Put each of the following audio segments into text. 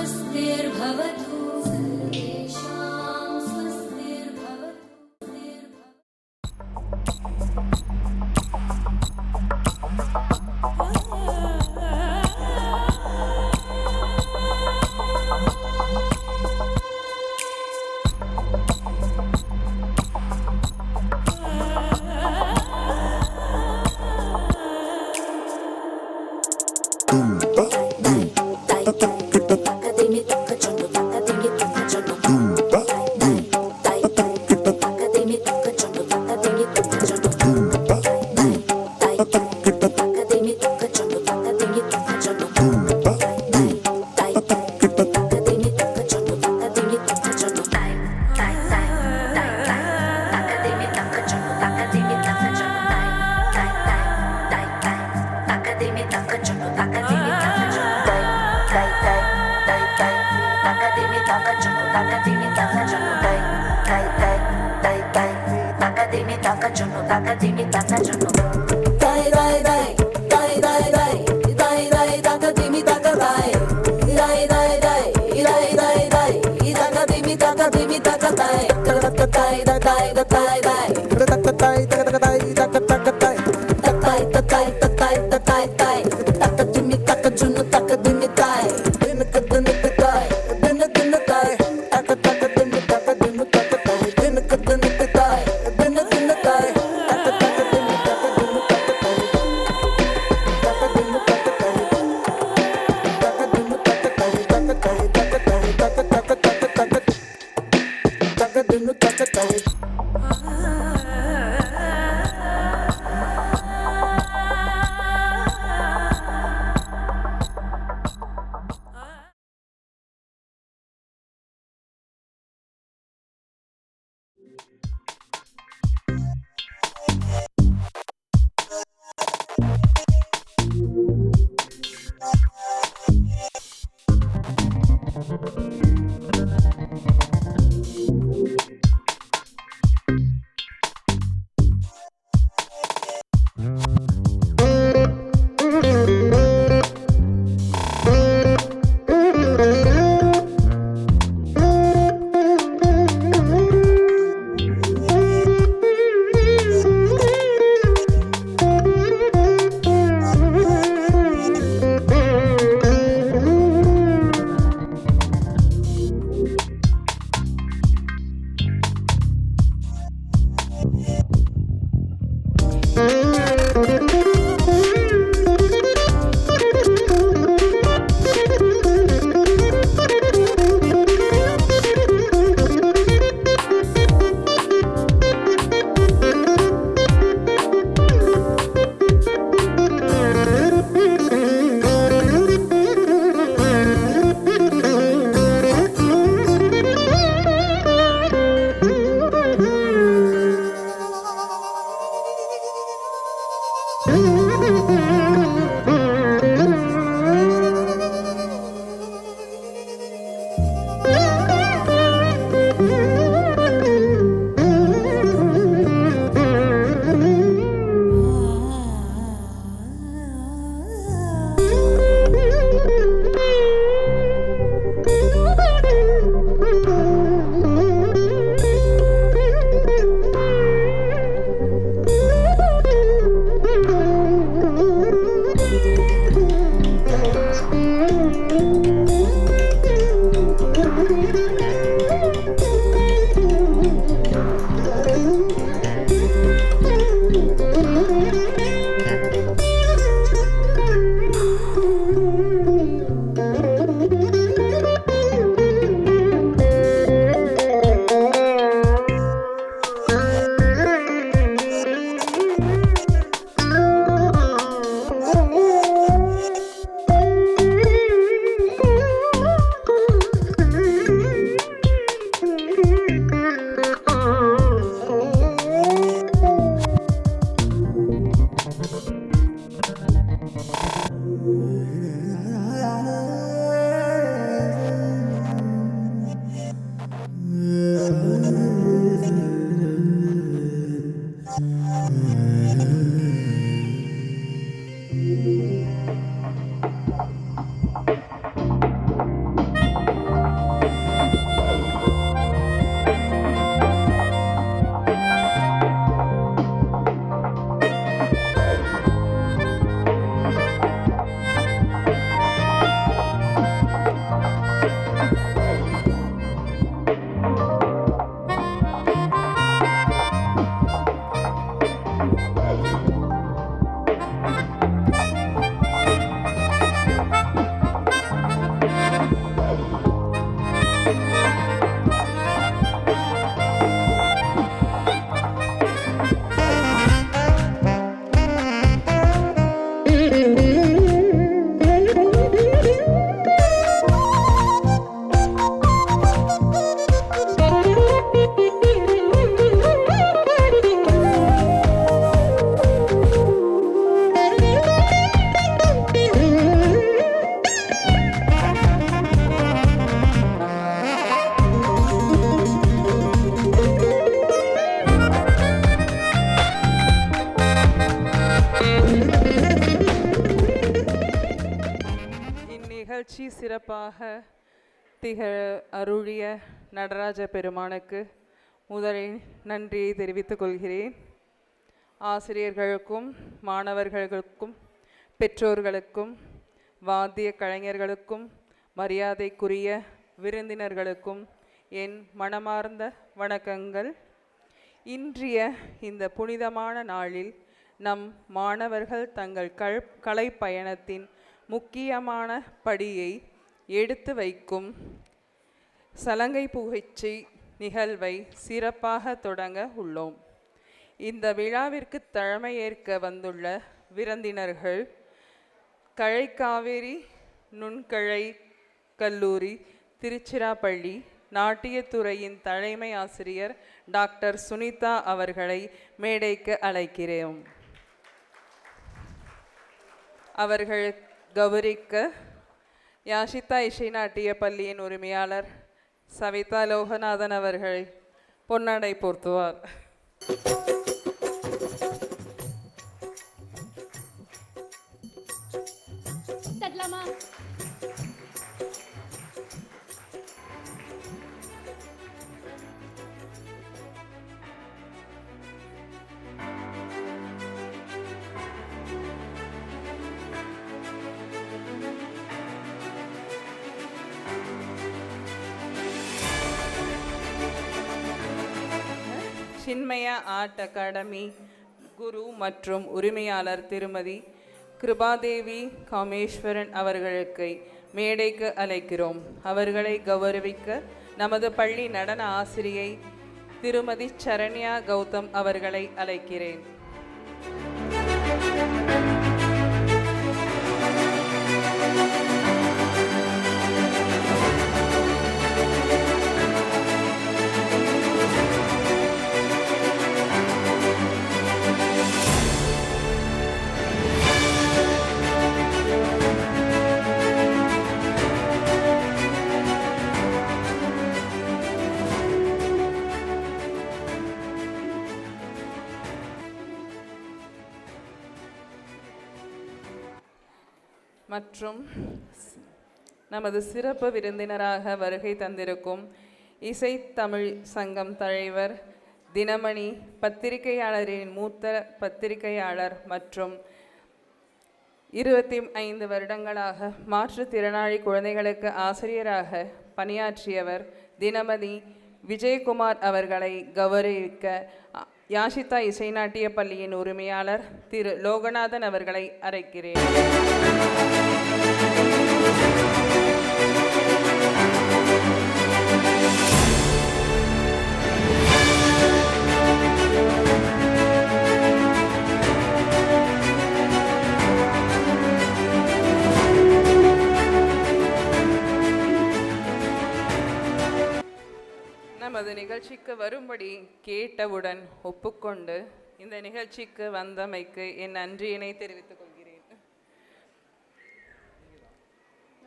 स्वस्तिर्भवतु सर्वेषां स्वस्तिर्भवतु। நிகழ்ச்சி சிறப்பாக திகழ அருளிய நடராஜ பெருமானுக்கு முதலில் நன்றியை தெரிவித்துக் கொள்கிறேன். ஆசிரியர்களுக்கும் மாணவர்களுக்கும் பெற்றோர்களுக்கும் வாத்திய கலைஞர்களுக்கும் மரியாதைக்குரிய விருந்தினர்களுக்கும் என் மனமார்ந்த வணக்கங்கள். இன்றைய இந்த புனிதமான நாளில் நம் மாணவர்கள் தங்கள் கலை பயணத்தின் முக்கியமான படியை எடுத்து வைக்கும் சலங்கை புகழ்ச்சி நிகழ்வை சிறப்பாக தொடங்க உள்ளோம். இந்த விழாவிற்கு தலைமையேற்க வந்துள்ள விருந்தினர்கள் கழைக்காவேரி நுண்கலை கல்லூரி திருச்சிராப்பள்ளி நாட்டியத்துறையின் தலைமை ஆசிரியர் டாக்டர் சுனிதா அவர்களை மேடைக்கு அழைக்கிறோம். அவர்கள் கௌரவிக்க யாஷிதா இசை நாட்டிய பள்ளியின் உரிமையாளர் சவிதா லோகநாதன் அவர்கள் பொன்னாடை போர்த்துவார். சின்மயா ஆர்ட் அகாடமி குரு மற்றும் உரிமையாளர் திருமதி கிருபாதேவி காமேஸ்வரன் அவர்களுக்கு மேடைக்கு அழைக்கிறோம். அவர்களை கௌரவிக்க நமது பள்ளி நடன ஆசிரியை திருமதி சரண்யா கௌதம் அவர்களை அழைக்கிறேன். மற்றும் நமது சிறப்பு விருந்தினராக வருகை தந்திருக்கும் இசை தமிழ் சங்கம் தலைவர் தினமணி, பத்திரிகையாளரின் மூத்த பத்திரிகையாளர் மற்றும் 25 வருடங்களாக மாற்றுத்திறனாளி குழந்தைகளுக்கு ஆசிரியராக பணியாற்றியவர் தினமதி விஜயகுமார் அவர்களை கௌரவிக்க யாஷிதா இசை நாட்டிய பள்ளியின் உரிமையாளர் திரு லோகநாதன் அவர்களை அழைக்கிறேன். நமது நிகழ்ச்சிக்கு வரும்படி கேட்டவுடன் ஒப்புக்கொண்டு இந்த நிகழ்ச்சிக்கு வந்தமைக்கு என் நன்றியினை தெரிவித்துக் கொள்கிறேன்.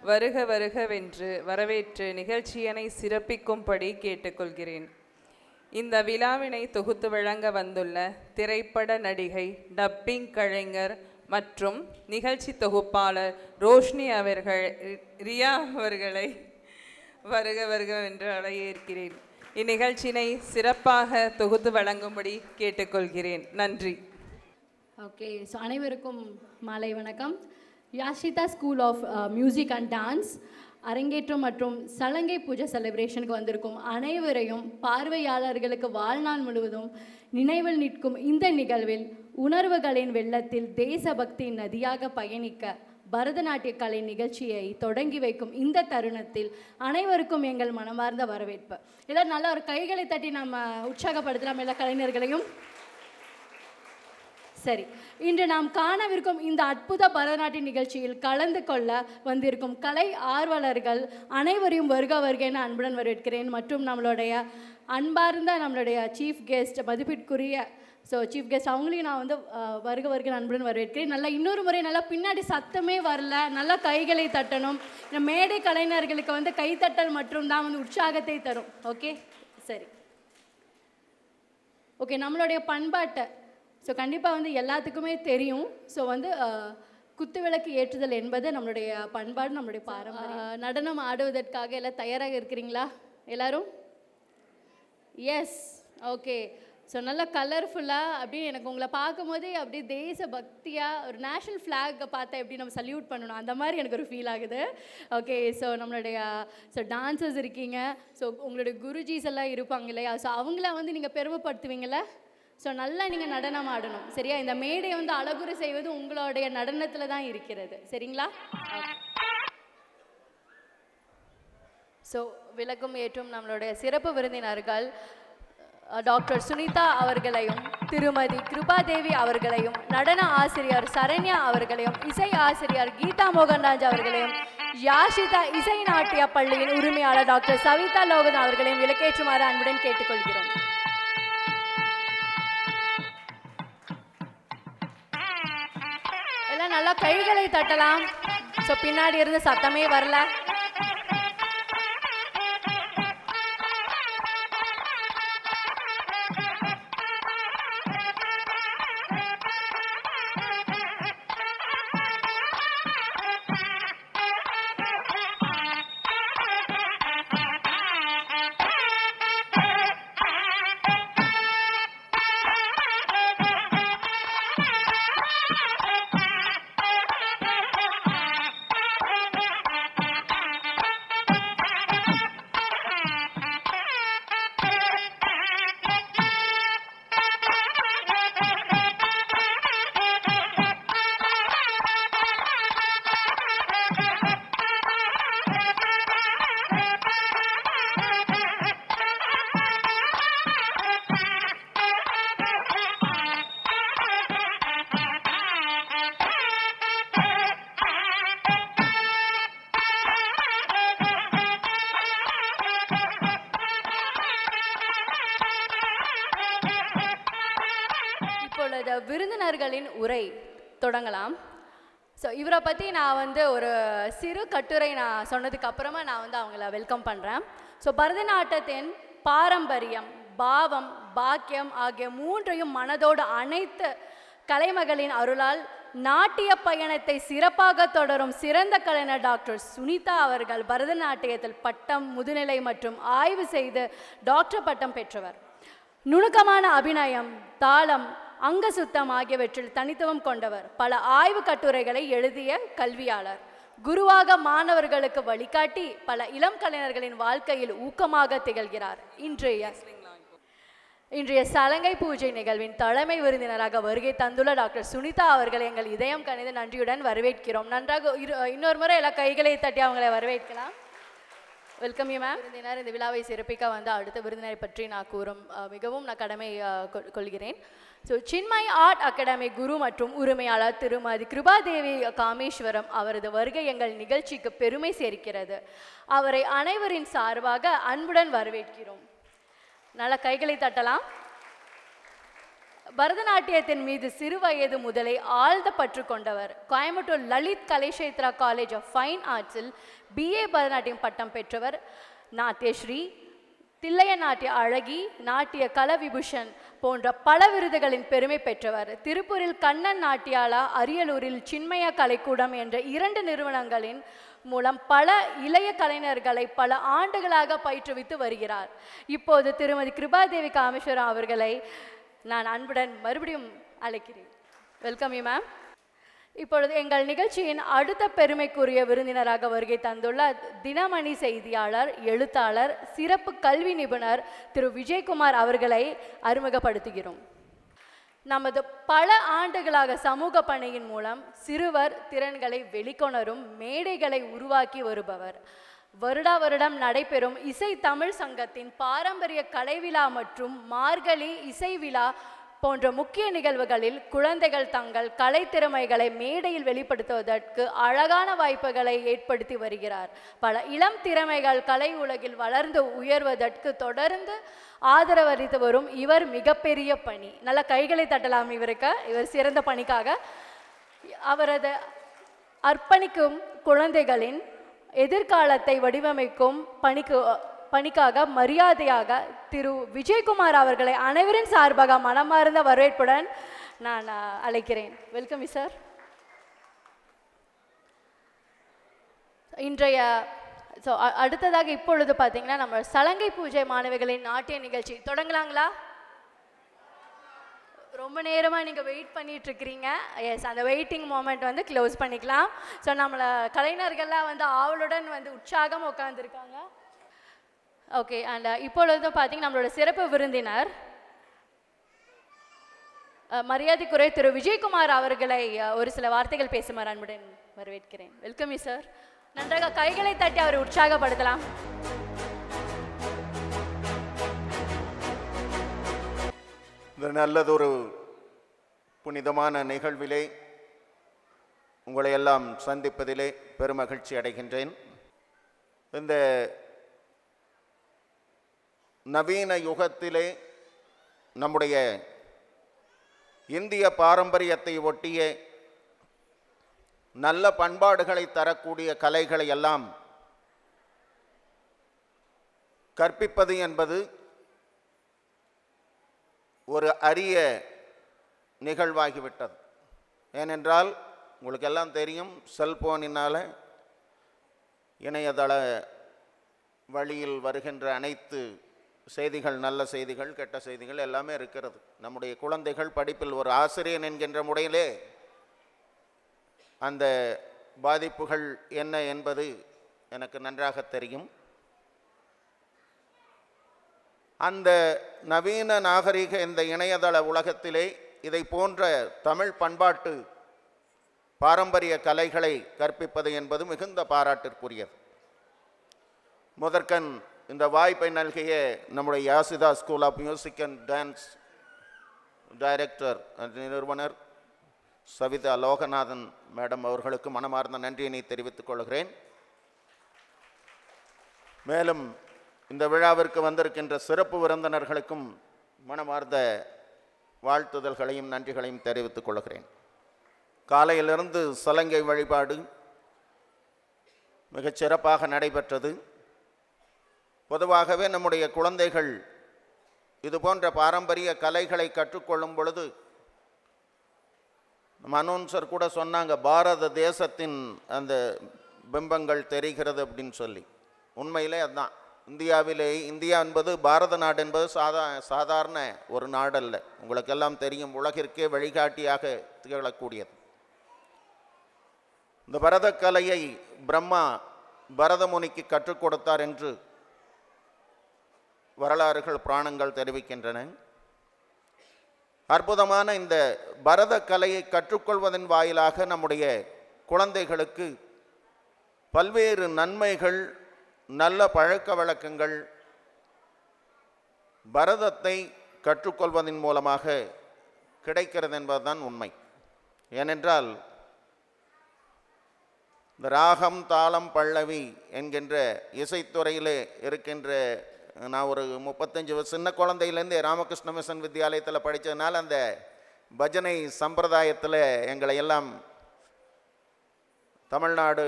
வருக வருகவென்று வரவேற்று நிகழ்ச்சியினை சிறப்பிக்கும்படி கேட்டுக்கொள்கிறேன். இந்த விழாவினை தொகுத்து வழங்க வந்துள்ள திரைப்பட நடிகை, டப்பிங் கலைஞர் மற்றும் நிகழ்ச்சி தொகுப்பாளர் ரோஷினி அவர்கள், ரியா அவர்களை வருக வருகவென்று அழைக்கிறேன். இந்நிகழ்ச்சியினை சிறப்பாக தொகுத்து வழங்கும்படி கேட்டுக்கொள்கிறேன். நன்றி. ஓகே, ஸோ அனைவருக்கும் மாலை வணக்கம். Yashitha school of music and dance அரங்கேற்றம் மற்றும் சலங்கை பூஜை செலிப்ரேஷனுக்கு வந்திருக்கும் அனைவரையும் பார்வையாளர்களுக்கு வாழ்நாள் முழுவதும் நினைவில் நிற்கும் இந்த நிகழ்வில் உணர்வுகளின் வெள்ளத்தில் தேசபக்தியின் நதியாக பயணிக்க பரதநாட்டிய கலை நிகழ்ச்சியை தொடங்கி வைக்கும் இந்த தருணத்தில் அனைவருக்கும் எங்கள் மனமார்ந்த வரவேற்பு. எல்லாரும் நல்லா ஒரு கைகளை தட்டி நம்ம உற்சாகப்படுத்தலாம் எல்லா கலைஞர்களையும். சரி, இன்று நாம் காணவிருக்கும் இந்த அற்புத பரதநாட்டிய நிகழ்ச்சியில் கலந்து கொள்ள வந்திருக்கும் கலை ஆர்வலர்கள் அனைவரையும் வருக வருகன்னு அன்புடன் வரவேற்கிறேன். மற்றும் நம்மளுடைய அன்பார்ந்த நம்மளுடைய சீஃப் கெஸ்ட், மதிப்பிற்குரிய சீஃப் கெஸ்ட், அவங்களையும் நான் வந்து வருக வருக அன்புடன் வரவேற்கிறேன். நல்லா இன்னொரு முறை நல்லா பின்னாடி சத்தமே வரல, நல்லா கைகளை தட்டணும். மேடை கலைஞர்களுக்கு வந்து கைத்தட்டல் மற்றும் தான் வந்து உற்சாகத்தை தரும். ஓகே, சரி, ஓகே. நம்மளுடைய பண்பாட்டை கண்டிப்பாக வந்து எல்லாத்துக்குமே தெரியும். வந்து குத்துவிளக்கு ஏற்றுதல் என்பது நம்மளுடைய பண்பாடு, நம்மளுடைய பாரம்பரியம். நடனம் ஆடுவதற்காக எல்லாம் தயாராக இருக்கிறீங்களா எல்லாரும்? S, okay. ஸோ நல்லா கலர்ஃபுல்லாக அப்படியே எனக்கு உங்களை பார்க்கும்போதே அப்படியே தேச பக்தியாக ஒரு நேஷ்னல் ஃப்ளாகை பார்த்தா எப்படி நம்ம சல்யூட் பண்ணணும் அந்த மாதிரி எனக்கு ஒரு ஃபீல் ஆகுது. ஓகே, ஸோ நம்மளுடைய டான்சர்ஸ் இருக்கீங்க, ஸோ உங்களுடைய குருஜிஸ் எல்லாம் இருப்பாங்க இல்லையா, ஸோ அவங்கள நீங்கள் பெருமைப்படுத்துவீங்கள. ஸோ நல்லா நீங்கள் நடனம் ஆடணும், சரியா? இந்த மேடையை அழகுரை செய்வது உங்களுடைய நடனத்தில் தான் இருக்கிறது, சரிங்களா? ஸோ விளக்கும் ஏற்றும் நம்மளுடைய சிறப்பு விருந்தினர்கள் டாக்டர் சுனிதா அவர்களையும் திருமதி கிருபாதேவி அவர்களையும், நடன ஆசிரியர் சரண்யா அவர்களையும், இசை ஆசிரியர் கீதா மோகன்ராஜ் அவர்களையும், யாஷிதா இசை நாட்டிய பள்ளியின் உரிமையாளர் டாக்டர் சவிதா லோகன் அவர்களையும் விளக்கேற்றுமாறு அன்புடன் கேட்டுக்கொள்கிறோம். எல்லாம் நல்லா கைகளை தட்டலாம். ஸோ பின்னாடி இருந்து சத்தமே வரல. விருந்தினர்களின் உரை தொடங்கலாம். ஸோ இவரை பற்றி நான் ஒரு சிறு கட்டுரை நான் சொன்னதுக்கு அப்புறமா நான் அவங்கள வெல்கம் பண்ணுறேன். ஸோ பரதநாட்டியத்தின் பாரம்பரியம், பாவம், பாக்கியம் ஆகிய மூன்றையும் மனதோடு அனைத்து கலைமகளின் அருளால் நாட்டிய பயணத்தை சிறப்பாக தொடரும் சிறந்த கலைஞர் டாக்டர் சுனிதா அவர்கள் பரதநாட்டியத்தில் பட்டம், முதுநிலை மற்றும் ஆய்வு செய்து டாக்டர் பட்டம் பெற்றவர். நுணுக்கமான அபிநயம், தாளம், அங்க சுத்தம் ஆகியவற்றில் தனித்துவம் கொண்டவர். பல ஆய்வு கட்டுரைகளை எழுதிய கல்வியாளர். குருவாக மாணவர்களுக்கு வழிகாட்டி பல இளம் கலைஞர்களின் வாழ்க்கையில் ஊக்கமாக திகழ்கிறார். இன்றைய சலங்கை பூஜை நிகழ்வின் தலைமை விருந்தினராக வருகை தந்துள்ள டாக்டர் சுனிதா அவர்களை எங்கள் இதயம் கணித நன்றியுடன் வரவேற்கிறோம். நன்றாக இன்னொரு முறை எல்லா கைகளை தட்டி அவங்களை வரவேற்கலாம். Welcome you ma'am. விருந்தினர் இந்த விழாவை சிறப்பிக்க அடுத்த விருந்தினரை பற்றி நான் மிகவும் கடமை கொள்கிறேன். ஸோ சின்மய் ஆர்ட் அகாடமி குரு மற்றும் உரிமையாளர் திருமதி கிருபாதேவி காமேஸ்வரம் அவரது வருகை எங்கள் நிகழ்ச்சிக்கு பெருமை சேர்க்கிறது. அவரை அனைவரின் சார்பாக அன்புடன் வரவேற்கிறோம். நல்ல கைகளை தட்டலாம். பரதநாட்டியத்தின் மீது சிறு வயது முதலே ஆழ்ந்த பற்று கொண்டவர். Coimbatore Lalit Kalakshetra college of fine ஆர்ட்ஸில் BA பரதநாட்டியம் பட்டம் பெற்றவர். நாட்டியஸ்ரீ, தில்லைய நாட்டிய அழகி, நாட்டிய கலவிபூஷன் போன்ற பல விருதுகளின் பெருமை பெற்றவர். திருப்பூரில் கண்ணன் நாட்டியாலா, அரியலூரில் சின்மய கலைக்கூடம் என்ற 2 நிறுவனங்களின் மூலம் பல இளைய கலைஞர்களை பல ஆண்டுகளாக பயிற்றுவித்து வருகிறார். இப்போது திருமதி கிருபாதேவி காமேஸ்வரம் அவர்களை நான் அன்புடன் மறுபடியும் அழைக்கிறேன். Welcome you ma'am. இப்பொழுது எங்கள் நிகழ்ச்சியின் அடுத்த பெருமைக்குரிய விருந்தினராக வருகை தந்துள்ள தினமணி செய்தியாளர், எழுத்தாளர், சிறப்பு கல்வி நிபுணர் திரு விஜயகுமார் அவர்களை அறிமுகப்படுத்துகிறோம். நமது பல ஆண்டுகளாக சமூக பணியின் மூலம் சிறுவர் திறன்களை வெளிக்கொணரும் மேடைகளை உருவாக்கி வருபவர். வருடா வருடம் நடைபெறும் இசை தமிழ் சங்கத்தின் பாரம்பரிய கலைவிழா மற்றும் மார்கழி இசை விழா போன்ற முக்கிய நிகழ்வுகளில் குழந்தைகள் தங்கள் கலைத்திறமைகளை மேடையில் வெளிப்படுத்துவதற்கு அழகான வாய்ப்புகளை ஏற்படுத்தி வருகிறார். பல இளம் திறமைகள் கலை உலகில் வளர்ந்து உயர்வதற்கு தொடர்ந்து ஆதரவளித்து வரும் இவர் மிகப்பெரிய பணி. நல்ல கைகளை தட்டலாம் இவருக்கு, இவர் சிறந்த பணிக்காக. அவரது அர்ப்பணிக்கும் குழந்தைகளின் எதிர்காலத்தை வடிவமைக்கும் பணிக்காக மரியாதையாக திரு விஜயகுமார் அவர்களை அனைவரின் சார்பாக மனமார்ந்த வரவேற்புடன் நான் அழைக்கிறேன். Welcome sir. இன்றைய ஸோ அடுத்ததாக இப்பொழுது பார்த்தீங்கன்னா நம்ம சலங்கை பூஜை மாணவிகளின் நாட்டிய நிகழ்ச்சி தொடங்கலாங்களா? ரொம்ப நேரமாக நீங்கள் வெயிட் பண்ணிட்டு இருக்கிறீங்க. எஸ், அந்த வெயிட்டிங் மோமெண்ட் வந்து க்ளோஸ் பண்ணிக்கலாம். ஸோ நம்மளை கலைஞர்கள்லாம் வந்து ஆவலுடன் வந்து உற்சாகம் உட்காந்துருக்காங்க. ஓகே, அண்ட் இப்பொழுது பார்த்தீங்கன்னா நம்மளோட சிறப்பு விருந்தினர் மரியாதைக்குரிய திரு விஜயகுமார் அவர்களை ஒரு சில வார்த்தைகள் பேசுமாறு அன்புடன் வரவேற்கிறேன். Welcome you sir. நன்றாக கைகளை தட்டி அவரை உற்சாகப்படுத்தலாம். இந்த நல்லதொரு புனிதமான நிகழ்விலே உங்களை எல்லாம் சந்திப்பதிலே பெருமகிழ்ச்சி அடைகின்றேன். இந்த நவீன யுகத்திலே நம்முடைய இந்திய பாரம்பரியத்தை ஒட்டிய நல்ல பண்பாடுகளை தரக்கூடிய கலைகளை எல்லாம் கற்பிப்பது என்பது ஒரு அரிய நிகழ்வாகிவிட்டது. ஏனென்றால் உங்களுக்கு எல்லாம் தெரியும், செல்போனினால் இணையதள வழியில் வருகின்ற அனைத்து செய்திகள், நல்ல செய்திகள், கெட்ட செய்திகள் எல்லாமே இருக்கிறது. நம்முடைய குழந்தைகள் படிப்பில் ஒரு ஆசிரியன் என்கின்ற முறையிலே அந்த பாதிப்புகள் என்ன என்பது எனக்கு நன்றாக தெரியும். அந்த நவீன நாகரிக இந்த இணையதள உலகத்திலே இதை போன்ற தமிழ் பண்பாட்டு பாரம்பரிய கலைகளை கற்பிப்பது என்பது மிகுந்த பாராட்டிற்குரியது. முதற்கண் இந்த வாய்ப்பை நல்கிய நம்முடைய Yashitha school of music and dance director நிறுவனர் சவிதா லோகநாதன் மேடம் அவர்களுக்கு மனமார்ந்த நன்றியினை தெரிவித்துக் கொள்கிறேன். மேலும் இந்த விழாவிற்கு வந்திருக்கின்ற சிறப்பு விருந்தினர்களுக்கும் மனமார்ந்த வாழ்த்துதல்களையும் நன்றிகளையும் தெரிவித்துக் கொள்கிறேன். காலையிலிருந்து சலங்கை வழிபாடு மிகச் சிறப்பாக நடைபெற்றது. பொதுவாகவே நம்முடைய குழந்தைகள் இது போன்ற பாரம்பரிய கலைகளை கற்றுக்கொள்ளும் பொழுது நம்ம அனௌன்சர் கூட சொன்னாங்க, பாரத தேசத்தின் அந்த பிம்பங்கள் தெரிகிறது அப்படின்னு சொல்லி. உண்மையிலே அதுதான். இந்தியா என்பது, பாரத நாடு என்பது சாதாரண ஒரு நாடல்ல. உங்களுக்கெல்லாம் தெரியும், உலகிற்கே வழிகாட்டியாக திகழக்கூடியது. இந்த பரதக்கலையை பிரம்மா பரதமுனிக்கு கற்றுக் கொடுத்தார் என்று வரலாறுகள், புராணங்கள் தெரிவிக்கின்றன. அற்புதமான இந்த பரத கலையை கற்றுக்கொள்வதன் வாயிலாக நம்முடைய குழந்தைகளுக்கு பல்வேறு நன்மைகள், நல்ல பழக்க வழக்கங்கள் பரதத்தை கற்றுக்கொள்வதன் மூலமாக கிடைக்கிறது என்பதுதான் உண்மை. ஏனென்றால் இந்த ராகம், தாளம், பல்லவி என்கின்ற இசைத்துறையிலே இருக்கின்ற, நான் ஒரு 35 சின்ன குழந்தையிலேருந்து ராமகிருஷ்ண மிஷன் வித்யாலயத்தில் படித்ததுனால அந்த பஜனை சம்பிரதாயத்தில் எங்களை எல்லாம் தமிழ்நாடு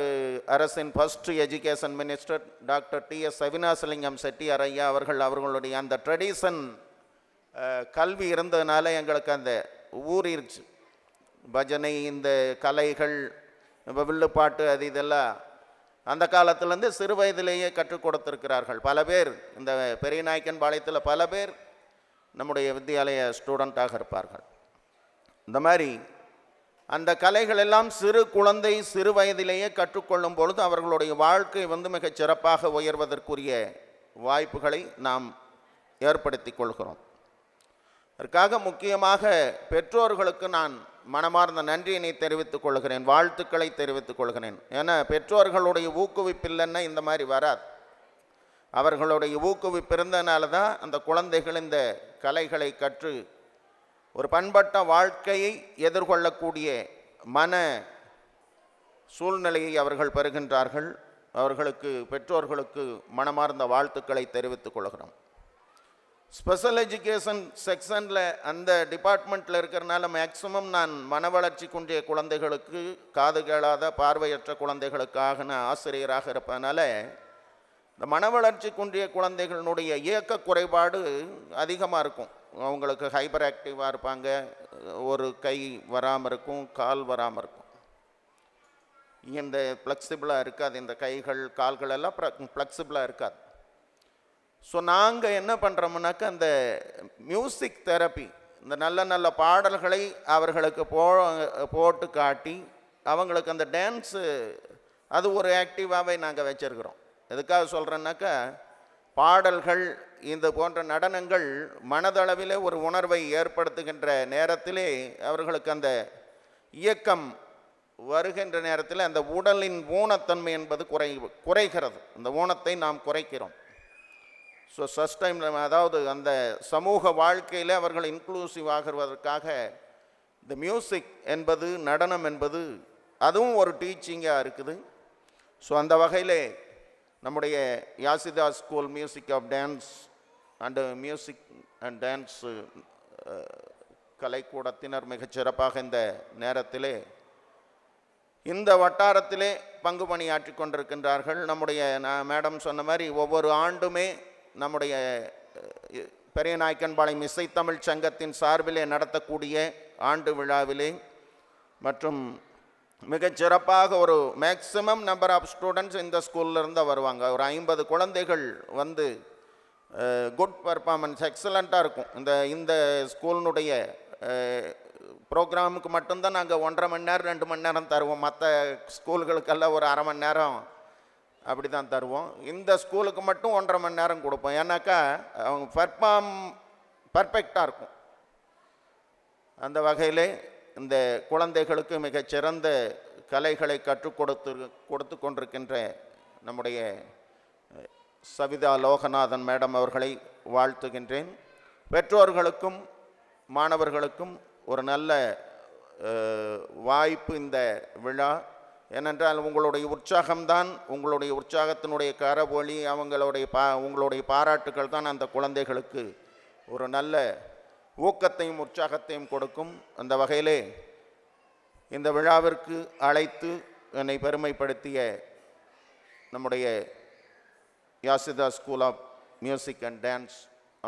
அரசின் first education minister doctor TS Avinashilingam Chettiar ஐயா அவர்களுடைய அந்த ட்ரெடிஷன் கல்வி இருந்ததுனால எங்களுக்கு அந்த ஊறிடுச்சு. பஜனை, இந்த கலைகள், வில்லுப்பாட்டு, அது இதெல்லாம் அந்த காலத்திலேருந்து சிறு வயதிலேயே கற்றுக் கொடுத்திருக்கிறார்கள். பல பேர் இந்த பெரியநாயக்கன் பாளையத்தில் பல பேர் நம்முடைய வித்தியாலய ஸ்டூடெண்ட்டாக இருப்பார்கள். இந்த மாதிரி அந்த கலைகள் எல்லாம் சிறு குழந்தை சிறு வயதிலேயே கற்றுக்கொள்ளும் பொழுது அவர்களுடைய வாழ்க்கை மிகச் சிறப்பாக உயர்வதற்குரிய வாய்ப்புகளை நாம் ஏற்படுத்தி கொள்கிறோம். அதற்காக முக்கியமாக பெற்றோர்களுக்கு நான் மனமார்ந்த நன்றியினை தெரிவித்துக் கொள்கிறேன், வாழ்த்துக்களை தெரிவித்துக் கொள்கிறேன். ஏன்னா பெற்றோர்களுடைய ஊக்குவிப்பில்லைன்னா இந்த மாதிரி வராது. அவர்களுடைய ஊக்குவிப்பு இருந்ததுனால தான் அந்த குழந்தைகள் இந்த கலைகளை கற்று ஒரு பண்பட்ட வாழ்க்கையை எதிர்கொள்ளக்கூடிய மன சூழ்நிலையை அவர்கள் பெறுகின்றார்கள். அவர்களுக்கு, பெற்றோர்களுக்கு மனமார்ந்த வாழ்த்துக்களை தெரிவித்துக் கொள்கிறோம். ஸ்பெஷல் எஜுகேஷன் செக்ஷனில் அந்த டிபார்ட்மெண்ட்டில் இருக்கிறனால மேக்சிமம் நான் மன வளர்ச்சி குன்றிய குழந்தைகளுக்கு, காது கேளாத பார்வையற்ற குழந்தைகளுக்காக நான் ஆசிரியராக இருப்பதனால இந்த மன வளர்ச்சி குன்றிய குழந்தைகளுடைய இயக்க குறைபாடு அதிகமாக இருக்கும். அவங்களுக்கு ஹைப்பர் ஆக்டிவாக இருப்பாங்க, ஒரு கை வராமல் இருக்கும், கால் வராமல் இருக்கும். இந்த ஃப்ளெக்சிபிளாக இருக்காது, இந்த கைகள் கால்கள் எல்லாம் ஃப்ளெக்சிபிளாக இருக்காது. ஸோ நாங்கள் என்ன பண்ணுறோம்னாக்கா அந்த மியூசிக் தெரப்பி, இந்த நல்ல நல்ல பாடல்களை அவர்களுக்கு போட்டு காட்டி அவங்களுக்கு அந்த டான்ஸு அது ஒரு ஆக்டிவாகவே நாங்கள் வச்சுருக்கிறோம். எதுக்காக சொல்கிறேன்னாக்கா பாடல்கள் இந்த போன்ற நடனங்கள் மனதளவிலே ஒரு உணர்வை ஏற்படுத்துகின்ற நேரத்திலே அவர்களுக்கு அந்த இயக்கம் வருகின்ற நேரத்தில் அந்த உடலின் ஊனத்தன்மை என்பது குறைகிறது. அந்த ஊனத்தை நாம் குறைக்கிறோம். ஸோ ஃபஸ்ட் டைம் அதாவது அந்த சமூக வாழ்க்கையில் அவர்கள் இன்க்ளூசிவ் ஆகிறதற்காக இந்த மியூசிக் என்பது நடனம் என்பது அதுவும் ஒரு டீச்சிங்காக இருக்குது. ஸோ அந்த வகையில் நம்முடைய Yashitha school music of dance and music and dance கலைக்கூடத்தினர் மிகச்சிறப்பாக இந்த நேரத்திலே இந்த வட்டாரத்திலே பங்கு பணியாற்றி கொண்டிருக்கின்றார்கள். நம்முடைய மேடம் சொன்ன மாதிரி ஒவ்வொரு ஆண்டுமே நம்முடைய பெரியநாயக்கன்பாளையம் இசைத்தமிழ் சங்கத்தின் சார்பிலே நடத்தக்கூடிய ஆண்டு விழாவிலே மற்றும் மிகச்சிறப்பாக ஒரு மேக்சிமம் நம்பர் ஆஃப் ஸ்டூடெண்ட்ஸ் இந்த ஸ்கூல்லேருந்து வருவாங்க. ஒரு 50 குழந்தைகள் வந்து குட் பர்ஃபார்மன்ஸ் எக்ஸலண்ட்டாக இருக்கும். இந்த ஸ்கூலினுடைய ப்ரோக்ராமுக்கு மட்டும்தான் நாங்கள் 1.5 மணி நேரம் 2 மணி நேரம் தருவோம். மற்ற ஸ்கூல்களுக்கெல்லாம் ஒரு அரை மணி நேரம் அப்படி தான் தருவோம். இந்த ஸ்கூலுக்கு மட்டும் 1.5 மணி நேரம் கொடுப்போம். ஏன்னாக்கா அவங்க பர்ஃபெக்டாக இருக்கும். அந்த வகையில் இந்த குழந்தைகளுக்கு மிகச்சிறந்த கலைகளை கற்றுக் கொடுத்து கொண்டிருக்கின்ற நம்முடைய சவிதா லோகநாதன் மேடம் அவர்களை வாழ்த்துகின்றேன். பெற்றோர்களுக்கும் மாணவர்களுக்கும் ஒரு நல்ல வாய்ப்பு இந்த விழா. ஏனென்றால் உங்களுடைய உற்சாகம்தான், உங்களுடைய உற்சாகத்தினுடைய கரவொளி, உங்களுடைய பாராட்டுக்கள் தான் அந்த குழந்தைகளுக்கு ஒரு நல்ல ஊக்கத்தையும் உற்சாகத்தையும் கொடுக்கும். அந்த வகையிலே இந்த விழாவிற்கு அழைத்து என்னை பெருமைப்படுத்திய நம்முடைய Yashitha school of music and dance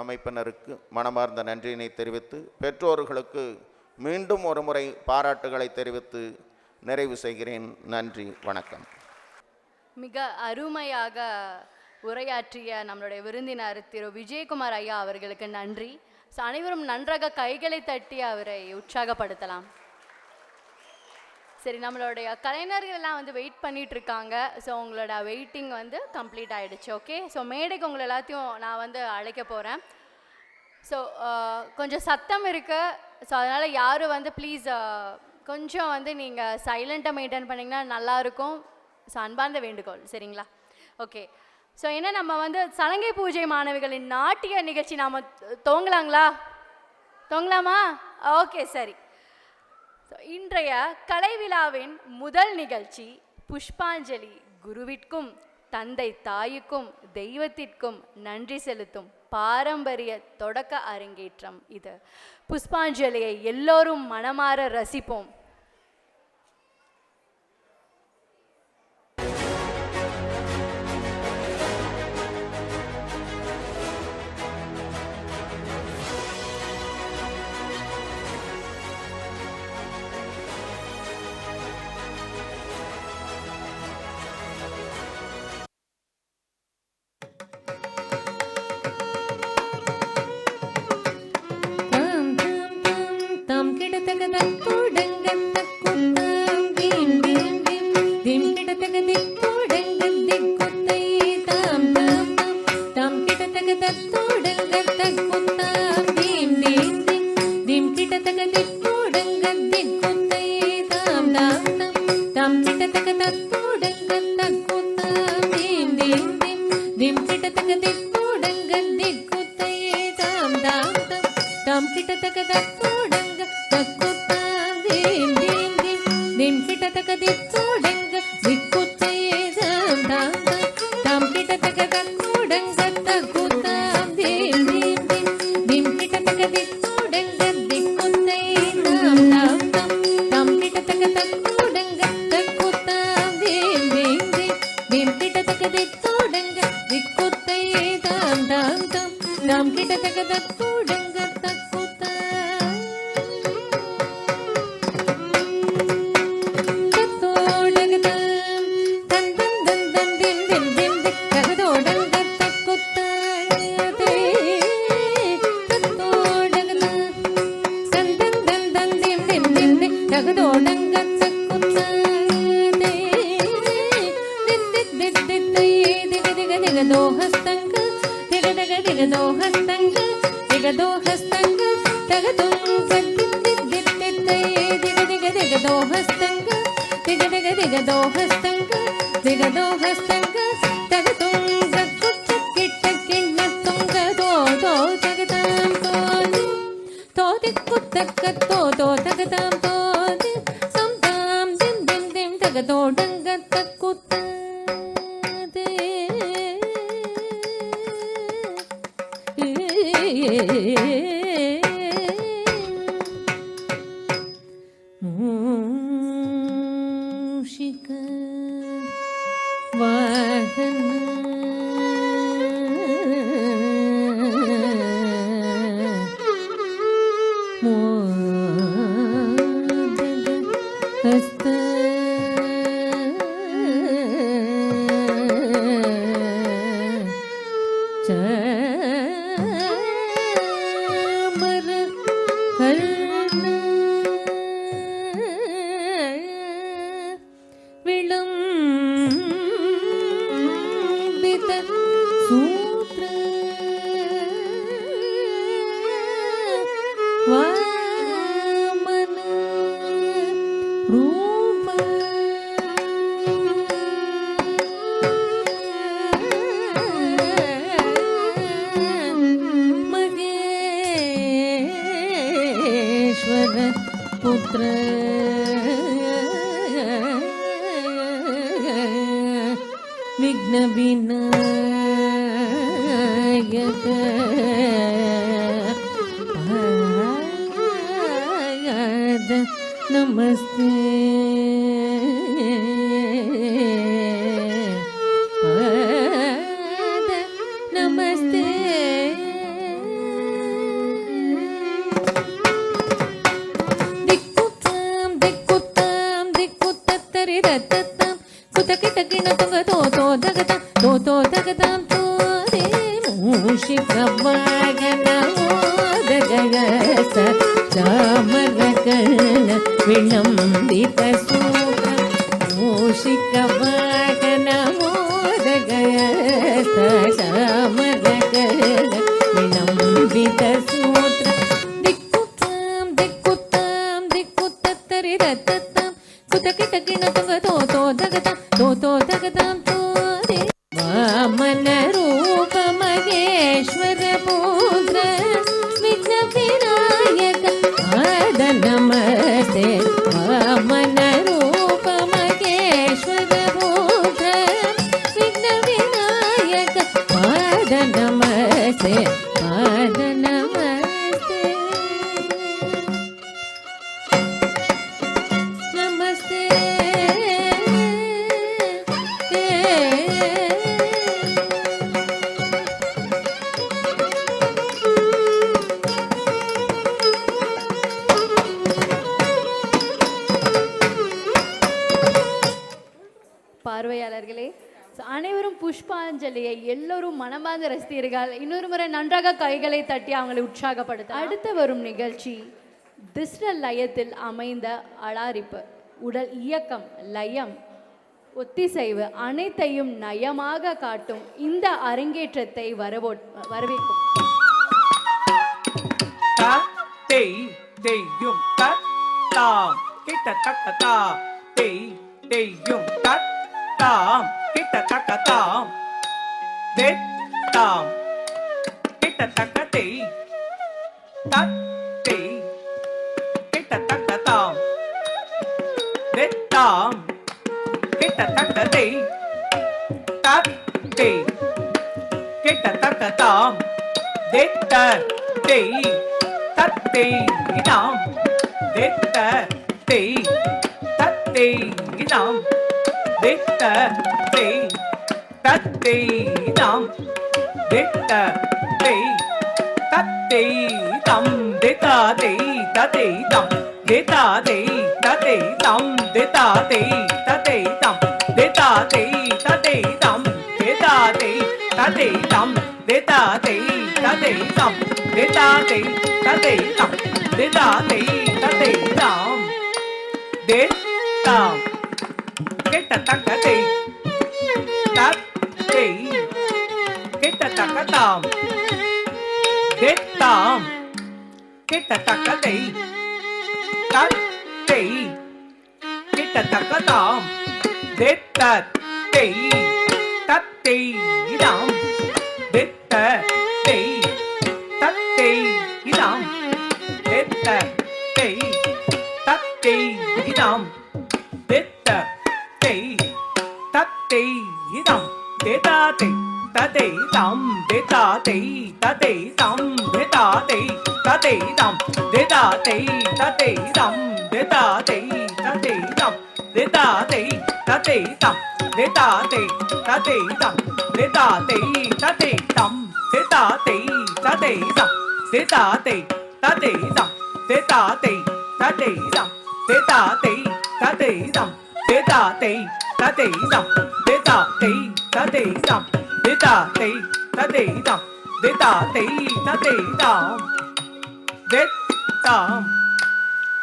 அமைப்பினருக்கு மனமார்ந்த நன்றியினை தெரிவித்து பெற்றோர்களுக்கு மீண்டும் ஒரு முறை பாராட்டுகளை தெரிவித்து நிறைவு செய்கிறேன். நன்றி, வணக்கம். மிக அருமையாக உரையாற்றிய நம்மளுடைய விருந்தினர் திரு விஜயகுமார் ஐயா அவர்களுக்கு நன்றி. ஸோ அனைவரும் நன்றாக கைகளை தட்டி அவரை உற்சாகப்படுத்தலாம். சரி, நம்மளுடைய கலைஞர்கள்லாம் வந்து வெயிட் பண்ணிட்டு இருக்காங்க. ஸோ உங்களோட வெயிட்டிங் வந்து கம்ப்ளீட் ஆகிடுச்சு. ஓகே, ஸோ மேடைக்கு உங்களை எல்லாத்தையும் நான் வந்து அழைக்க போகிறேன். ஸோ கொஞ்சம் சத்தம் இருக்குது. ஸோ அதனால் யாரும் வந்து ப்ளீஸ் கொஞ்சம் வந்து நீங்கள் சைலண்ட்டாக மெயின்டைன் பண்ணிங்கன்னா நல்லாயிருக்கும். ஸோ அன்பார்ந்த வேண்டுகோள், சரிங்களா? ஓகே, ஸோ என்ன நம்ம வந்து சலங்கை பூஜை மாணவிகளின் நாட்டிய நிகழ்ச்சி நாம் துவங்கலாமா? ஓகே, சரி. ஸோ இன்றைய கலை விழாவின் முதல் நிகழ்ச்சி புஷ்பாஞ்சலி. குருவிற்கும் தந்தை தாய்க்கும் தெய்வத்திற்கும் நன்றி செலுத்தும் பாரம்பரிய தொடக்க அரங்கேற்றம் இது. புஷ்பாஞ்சலியை எல்லோரும் மனமாற ரசிப்போம். Thank you. दिगदोहस्तंग दिग दिग दिगदोहस्तंग दिगदोहस्तंग तगदुम दित्तित्तित्तित्ते दिग दिग दिगदोहस्तंग दिग दिग दिगदोहस्तंग दिगदोहस्तंग तगदुम जक्कुच्चक्किट्टक्किन्नत्तुंग दो दो तगदां तो दिक्कुत्तक्क तो तगदां तो संतां दिं दिं दिं तगदो डंगत्तक्कुत्त मूषिक वाहन मोदक हस्त चामर हरण विलंबित सूत्र वामन रूप महेश्वर पुत्र विघ्न विनायक पाद नमस्ते पाद नमस्ते दिक्कुत्तां दिक्कुत्तां दिक्कुत्तत्तरिदत्तत्तां कुतकिटकिणतुंग तो दगतां तो रे मूषिकवाहन मोदगहस्त चामरकर्ण विलंबित सूत्र मूषिकवाहन मोदगहस्त चामरकर्ण विलंबित सूत्र दिक्कुत्तां दिक्कुत्तां दिक्कुत्तत्तरिदत्तत्तां कुतकिटकिणतुंग तो दगतां तो रे वामन रूप महेश्वर पुत्र विघ्न विनायक पाद नमस्ते वामन रूप महेश्वर पुत्र विघ्न विनायक पाद नमस्ते पाद नमस्ते नमस्ते பார்வையாளர்களே, அனைவரும் புஷ்பாஞ்சலியை எல்லோரும் மனமார்ந்த ரசித்தீர்கள். இன்னொரு முறை நன்றாக கைகளை தட்டி அவங்களை உற்சாகப்படுத்த. அடுத்து வரும் நிகழ்ச்சி திஸ்ர லயத்தில் அமைந்த அலாரிப்பு, உடல் இயக்கம், லயம், ஒத்திசைவு அனைத்தையும் நயமாக காட்டும் இந்த அரங்கேற்றத்தை வரவேற்கும். தாம் கிட்ட தக்க தாம் தெத் தாம் கிட்ட தக்க தெய் தத் தெய் கிட்ட தக்க தாம் தெத் தாம் கிட்ட தக்க தெய் தத் தெய் கிட்ட தக்க தாம் தெத்த தெய் தத் தெய் இதாம் தெத்த தெய் தத் தெய் இதாம் திட்ட தெய் தத்தை தாம் திட்ட தெய் தத்தை தம் திட்டா தெய் தத்தை தம் திட்டா தெய் தத்தை தம் திட்டா தெய் தத்தை தம் திட்டா தெய் தத்தை தம் திட்டா தெய் தத்தை தம் திட்டா தெய் தத்தை தம் திட்டா தெய் தத்தை தம் திட்டா தெய் தத்தை தம் திட்டாம் கிட்ட தக்க தெய் தத்தை தாம் தாம் கிட்ட தக்கதை தத்தை கிட்ட தக்கதாம் தத்தை தத்தை இதாம் தத்தை தத்தை இதாம் தத்தை தத்தை இதாம் தத்தை தத்தை இதாம் தேதாத்தை ததை தாம் தேதாத்தை ததை தாம் தேதாத்தை ததை தாம் தேதாத்தை ததை தாம் தேதாத்தை ததை தாம் தேதாத்தை ததை தாம் தேதாத்தை ததை தாம் தேதாத்தை ததை தாம் தேதாத்தை ததை தாம் தேதாத்தை ததை தாம் தேதாத்தை ததை தாம் தேதாத்தை ததை தாம் தேதாத்தை ததை தாம் தேதாத்தை ததை தாம் தேதாத்தை ததை தாம் தேதாத்தை ததை தாம் தேதாம்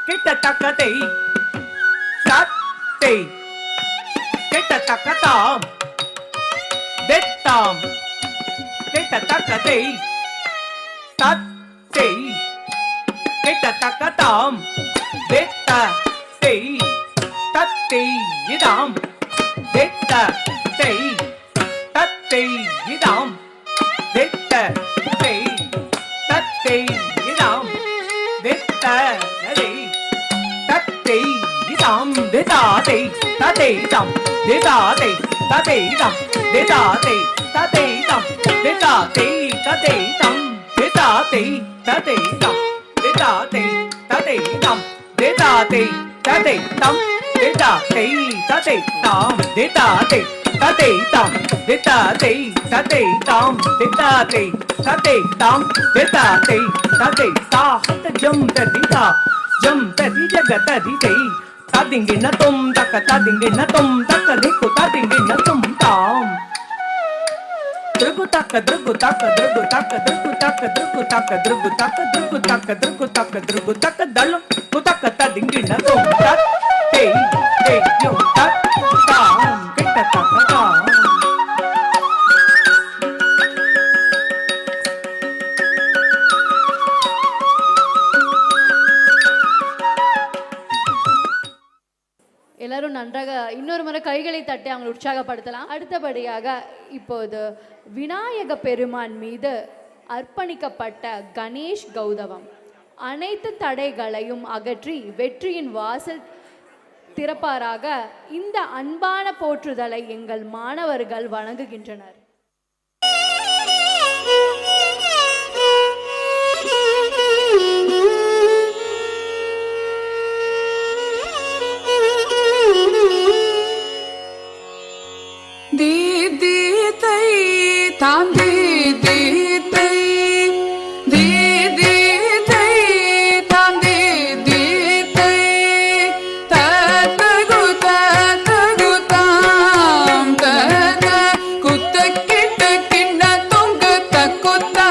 கிட்ட தக்கதை தத்தை கிட்ட தக்கதாம் தேதாம் கிட்ட தக்கதை தத்தை கிட்ட தக்கதாம் தேத்தை தத்தை இதாம் தேத்தை தத்தை இதாம் தேத்தை தத்தை இதாம் தேத்தை தத்தை இதாம் தேதாத்தை ததை தாம் தேதாத்தை ததை தாம் தேதாத்தை ததை தாம் தேதாத்தை ததை தாம் தேதாத்தை ததை தாம் தேதாத்தை ததை தாம் தேதாத்தை ததை தாம் தேதாத்தை ததை தாம் தேதாத்தை ததை தாம் தேதாத்தை ததை தாம் தேதாத்தை ததை தாம் தேதாத்தை ததை தா ஜம் ததிதா ஜம் ததி ஜகததி தை ததிங்கின தும் தக்க ததிங்கின தும் தக்க திக்கு ததிங்கின தும் தாம் திருகுதக்க திருகுதக்க திருகுதக்க திருகுதக்க திருகுதக்க திருகுதக்க திருகுதக்க திருகுதக்க திருகுதக்க தள்ளும் குதக்க ததிங்கின தும் தத் தே தே யோ தத் தாம் கிட்ட தக்க தாம் எல்லாரும் நன்றாக இன்னொரு முறை கைகளை தட்டி அவங்களை உற்சாகப்படுத்தலாம். அடுத்தபடியாக இப்போது விநாயக பெருமான் மீது அர்ப்பணிக்கப்பட்ட கணேஷ் கௌதமம் அனைத்து தடைகளையும் அகற்றி வெற்றியின் வாசல் திறப்பாராக இந்த அன்பான போற்றுதலை எங்கள் மாணவர்கள் வணங்குகின்றனர். தாம் தி தி தை தி தி தை தாம் தி தி தை தகு தகு தாம் தக குத்த கிட்ட கிண்ண தொங்க தக்குத்தா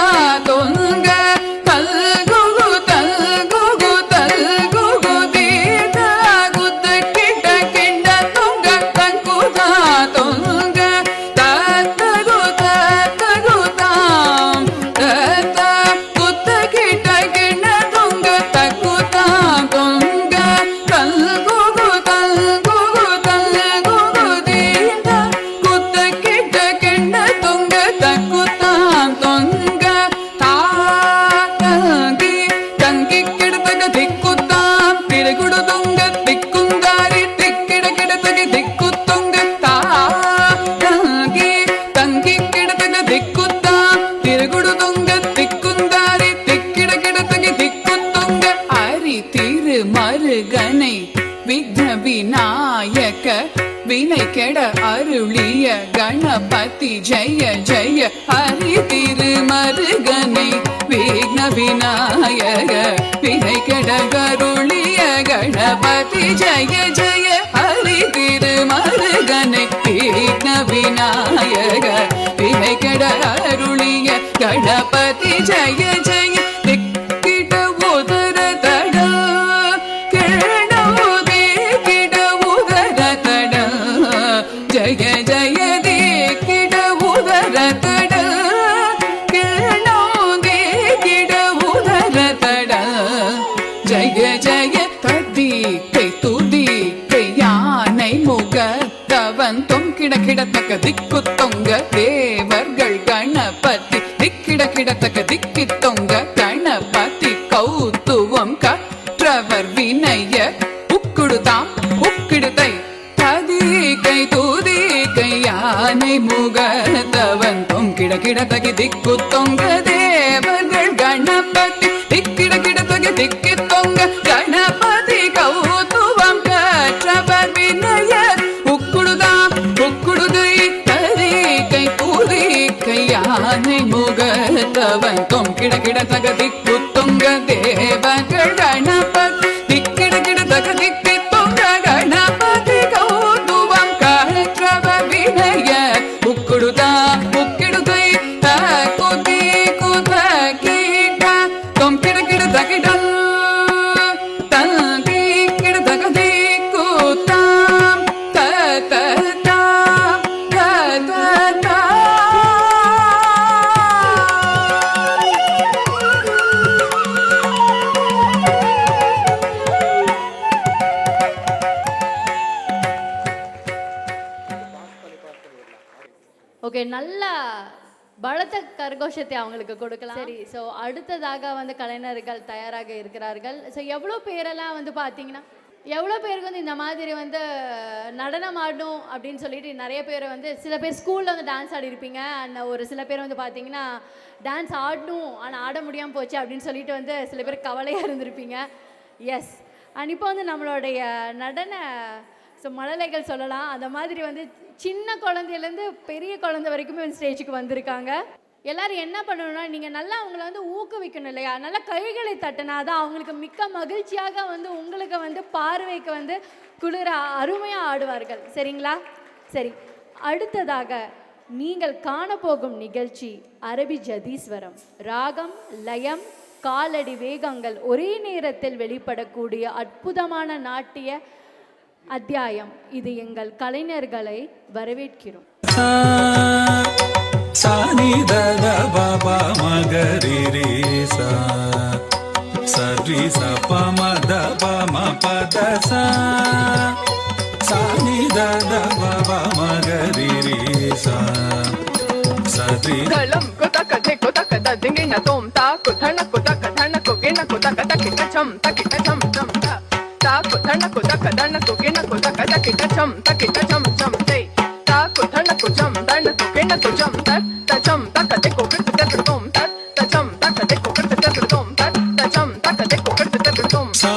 தொங்க தல்குகு தல்குகு தல்குகு தீத குத்த கிட்ட கிண்ண தொங்க தக்குதா தொங்க மருகனை விக்ன விநாயக வினை கெட அருளிய கணபதி ஜெய ஜெய ஹரி திருமருகனை விக்ன விநாயக வினை கெட அருளிய கணபதி ஜெய ஜெய ஹரி திருமருகனை விக்ன விநாயக வினை கெட அருளிய கணபதி ஜெய ஜெய ஜய ஜய தே கிட உதர தட திக்கிட கிடத்தக்க திக்கு தொங்க தேவர்கள் கணபதி திக்கிட கிடத்தக்க திக்கி தொங்க கணபதி கௌத்துவம் கற்றவர் வினய உக்குடுதாம் உக்கிடுதை கதிகை தூதிகை யானை முகத்தவன் தொங்கிட கிடத்தகி திக்கு தொங்க தேவர்கள் கணபதி திக்கிட கிடத்தகி திக்கி தொங்க கணபதி கௌத்துவம் கற்றவர் வினய உக்குடுதாம் உக்குடுதை கதிகை தூதிகை யானை முகத்தவன் தொங்கிட கிடத்தக திக்கு தொங்க தேவர்கள் கணபதி திக்கிட கிடத்தக திக்கி தொங்க கணபதி கௌதுவம் கற்றவர் வினய உக்குடுதா உக்கிடுதை குதி குத கீட தொங்கிட கிடத்தகிடம் தந்தி கிடத்தக திக்குதாம் தததாம் தததா. ஓகே, நல்ல பலத்த கரகோஷத்தை அவங்களுக்கு கொடுக்கலாம். சரி, ஸோ அடுத்ததாக வந்து கலைஞர்கள் தயாராக இருக்கிறார்கள். ஸோ எவ்வளோ பேரெல்லாம் வந்து பார்த்தீங்கன்னா எவ்வளோ பேருக்கு வந்து இந்த மாதிரி வந்து நடனம் ஆடணும் அப்படின்னு சொல்லிட்டு நிறைய பேர் வந்து சில பேர் ஸ்கூலில் வந்து டான்ஸ் ஆடி இருப்பீங்க. அண்ட் ஒரு சில பேர் வந்து பார்த்தீங்கன்னா டான்ஸ் ஆடணும் ஆனால் ஆட முடியாமல் போச்சு அப்படின்னு சொல்லிட்டு வந்து சில பேர் கவலையாக இருந்திருப்பீங்க. எஸ், அண்ட் இப்போ வந்து நம்மளுடைய நடன ஸோ மழலைகள் சொல்லலாம், அந்த மாதிரி வந்து சின்ன குழந்தையிலேருந்து பெரிய குழந்தை வரைக்குமே வந்து ஸ்டேஜுக்கு வந்திருக்காங்க. எல்லோரும் என்ன பண்ணணும்னா, நீங்கள் நல்லா அவங்கள வந்து ஊக்குவிக்கணும் இல்லையா, நல்லா கைகளை தட்டினா தான் அவங்களுக்கு மிக்க மகிழ்ச்சியாக வந்து உங்களுக்கு வந்து பார்வைக்கு வந்து குளிர அருமையாக ஆடுவார்கள். சரிங்களா? சரி, அடுத்ததாக நீங்கள் காணப்போகும் நிகழ்ச்சி அரபி ஜதீஸ்வரம். ராகம், லயம், காலடி வேகங்கள் ஒரே நேரத்தில் வெளிப்படக்கூடிய அற்புதமான நாட்டிய அத்தியாயம். இது எங்கள் கலைஞர்களை வரவேற்கிறோம். சானி தத பாபா மகரி சா சரி சப மத பம பத சா சானி தத பாபா மகரி சா சரி தலம் குதக தே குதக த திங்கின தோம் தா குதன குதக தன குகின குதக தக்கிட்ட சம் தக்கிட்ட சம் சம் தா தா குதன குதக தன குகின குதக தக்கிட்ட சம் தக்கிட்ட சம் சம் தே தா குதன குஜம் தன குகின குஜம் தக் தச்சம் தக்கதே குகிட்ட தத்தம் தக் தச்சம் தக்கதே குகிட்ட தத்தம் தக் தச்சம் தக்கதே குகிட்ட தத்தம் சா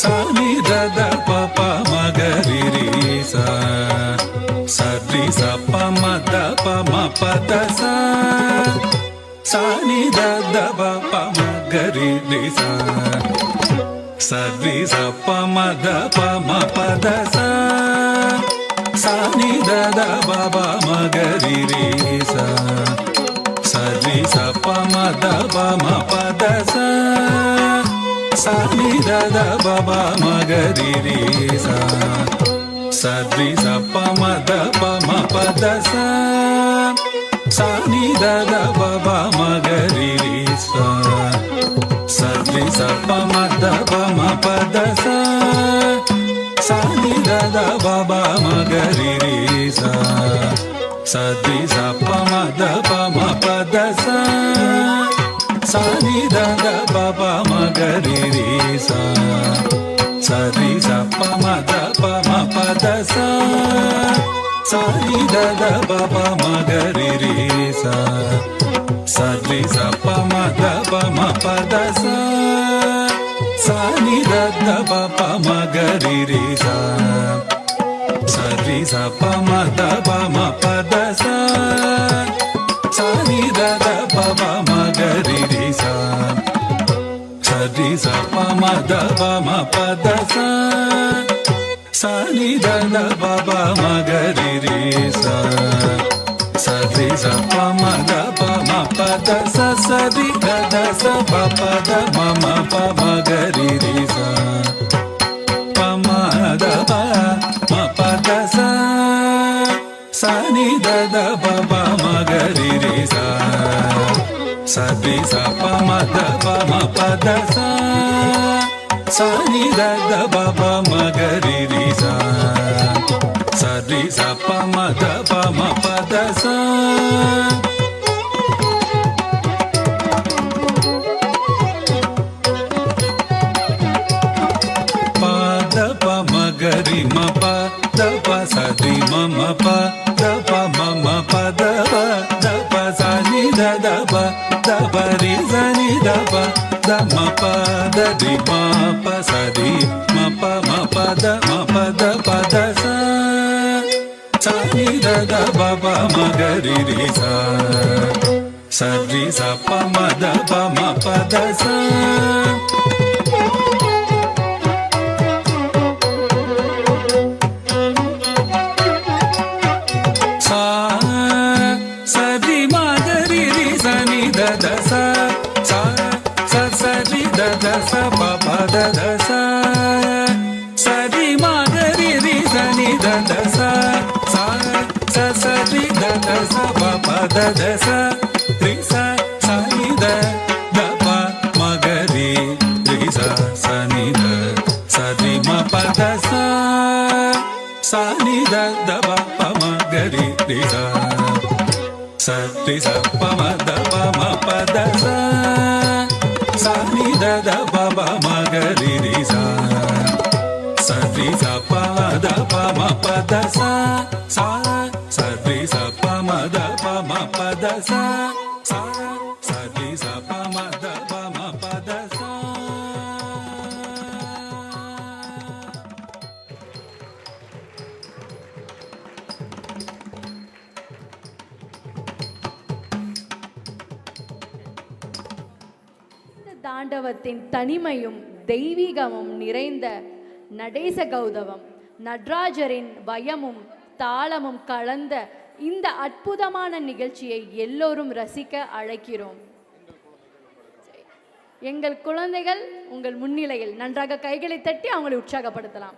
சானி தத பாபா மகரி சா சரி சப மத பம பத சா சானி தத பாபா மகரி சா சரி சப மத பம பத சா சானி தத பாபா மகரி சா சரி சப மத பம பத சா சானி தத பாபா மகரி சா சரி சப மத பம பத சா சானி தத பாபா மகரி சா சரி சப மத பம பத சா சானி தத பாபா மகரி சா சரி சப மத பம பத சா சானி தத பாபா மகரி சா சரி சப மத பம பத சா சானி தத பாபா மகரி சா சரி சப மத பம பத சா சானி தத பாபா மகரி சா சரி சப மத பம பத சா சானி தத பாபா மகரி சா சரி சப மத பம பத சா சானி தத பாபா மகரி சா சரி சப மத பம பத சா சரி தத சப பத மம பமகரி சா பமத பம பத சா சானி தத பாபா மகரி சா சரி சப மத பம பத சா சானி தத பாபா மகரி சா சரி சப்ப மத பம பத ச பத பம கரி ம பத ப சரி மம பத ப மம பத ப சனி த ப த பரி சனி த ப த ம பத ரி ம ப சரி ம ப ம பத ம பத பத ச சனி த ப ப ம கரி ரி ச சரி ச ப ம த ப ம பத ச சரி மகரி ரி சனி த த ச சரி த த ச ப ப த த ச சரி மகரி ரி சனி த த ச சரி த த ச ப ப த த ச ரி ச சனி த த ப மகரி ரி ச சனி த சரி ம ப த ச சனி த த ப ப மகரி ரி ச சரி ச ப ம த ப ம ப த ச சனி த த ப ப ம க ரி ரி ச சரி ச ப த ப ம ப த ச சரி ச ப ம த ப ம ப த ச சரி ச ப ம த ப ம ப த ச தாண்டவத்தின் தனிமையும் தெய்வீகமும் நிறைந்த நடேச கௌதவம் நடராஜரின் வயமும் தாளமும் கலந்த இந்த அற்புதமான நிகழ்ச்சியை எல்லோரும் ரசிக்க அழைக்கிறோம். எங்கள் குழந்தைகள் உங்கள் முன்னிலையில் நன்றாக கைகளை தட்டி அவங்களை உற்சாகப்படுத்தலாம்.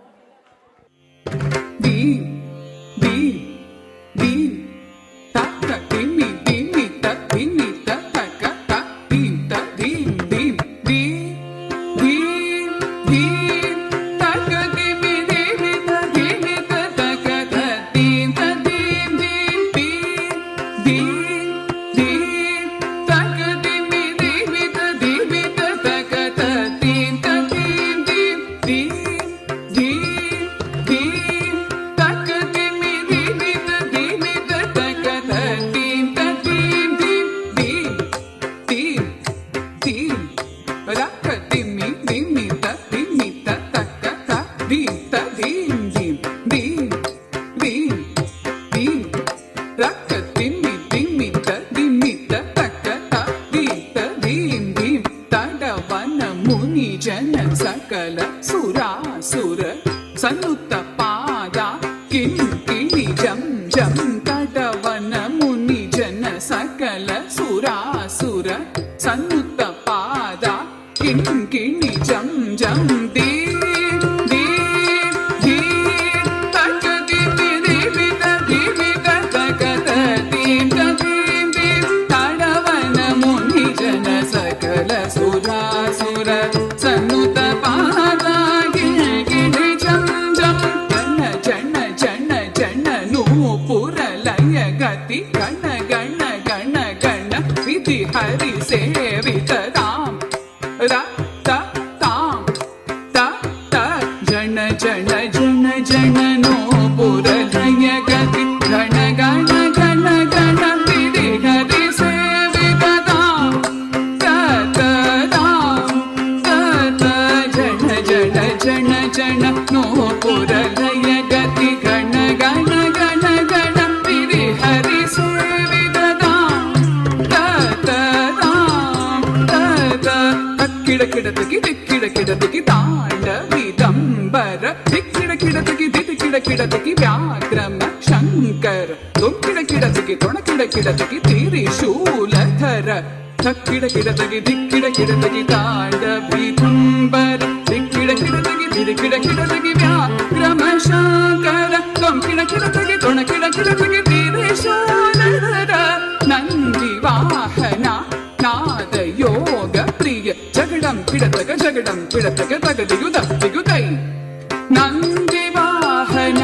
ನಂದಿ ವಾಹನ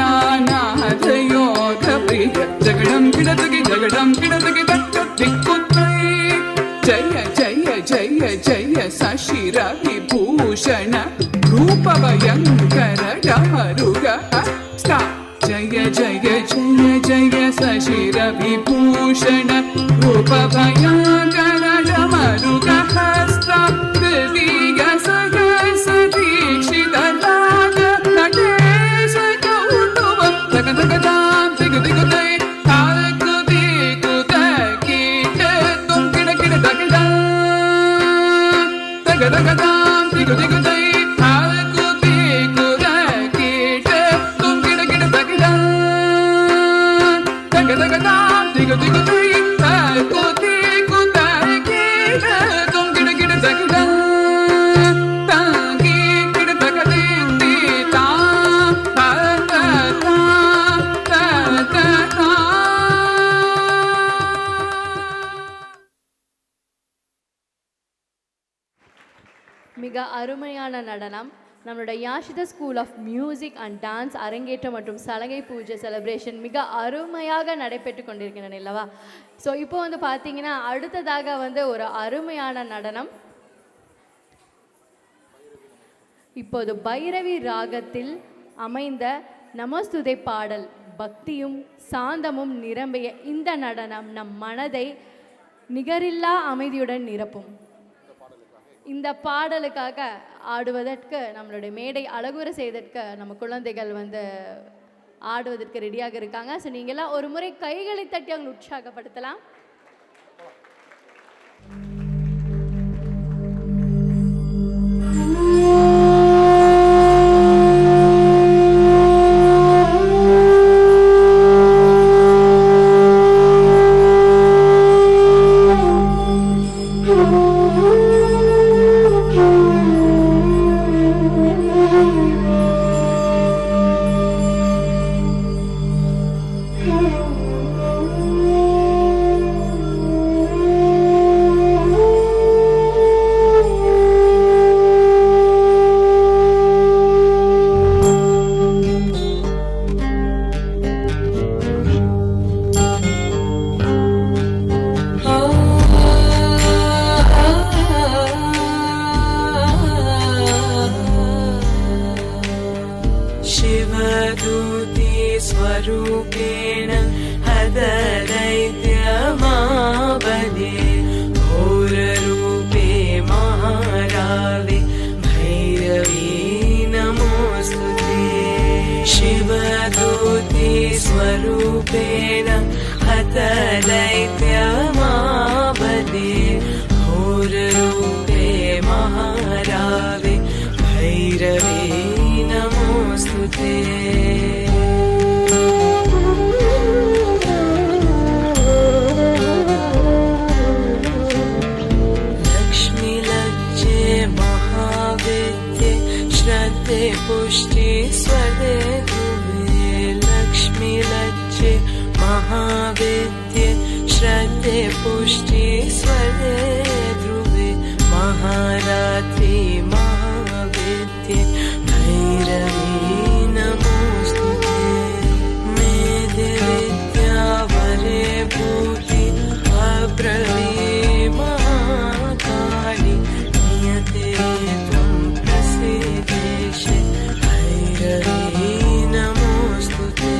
ನಾದ ஜகடம் கிடதகி ஜகடம் கிடதகி தக்க திக்குத்தை ஜய ஜய ஜய ஜய சசிர விபூஷண ரூப பயங்கர டமருக ஸ்டா ஜய ஜய ஜய ஜய சசிர விபூஷண ரூப பயங்கர டமருக ஹஸ்த திவ்ய சகச தீக்ஷித ராக நடேஷ கௌதுவ தக தக தாம் திக திக தை தாக்கு திகு தகிட தும் கிட கிட தக தாம் தக தக தாம் திகு திகு தை தாக்கு திகு தகிட தும் கிட கிட தக தாம் தக தக தாம் திகு திகு தை தாக்கு திகு தகிட தும் கிட கிட தக தாம் மிக அருமையான நடனம் நம்மளுடைய Yashitha school of music and dance அரங்கேற்றம் மற்றும் சலங்கை பூஜை செலிப்ரேஷன் மிக அருமையாக நடைபெற்று கொண்டிருக்கின்றன இல்லவா? ஸோ இப்போ வந்து பார்த்தீங்கன்னா அடுத்ததாக வந்து ஒரு அருமையான நடனம். இப்போது பைரவி ராகத்தில் அமைந்த நமஸ்துதை பாடல் பக்தியும் சாந்தமும் நிரம்பிய இந்த நடனம் நம் மனதை நிகரில்லா அமைதியுடன் நிரப்பும். இந்த பாடலுக்காக ஆடுவதற்கு நம்மளுடைய மேடை அழகுற செய்வதற்கு நம்ம குழந்தைகள் வந்து ஆடுவதற்கு ரெடியாக இருக்காங்க. ஸோ நீங்கள்லாம் ஒரு முறை கைகளை தட்டி அவங்க உற்சாகப்படுத்தலாம். स्वरूपेण हददैत्यमावदे घोररूपे महारावे भैरवी नमोऽस्तुते शिवदूते स्वरूपेण हददैत्यमावदे घोररूपे महारावे भैरवी नमोऽस्तुते पुष्टि स्वदे ध्रुवे लक्ष्मी लज्जे महाविद्ये श्रद्धे पुष्टि स्वदे ध्रुवे महारात्रि महाविद्ये भैरवी नमोऽस्तुते मेधे विद्यावरे भूति अब्रवी महाकाली नियते भैरवी नमोऽस्तुते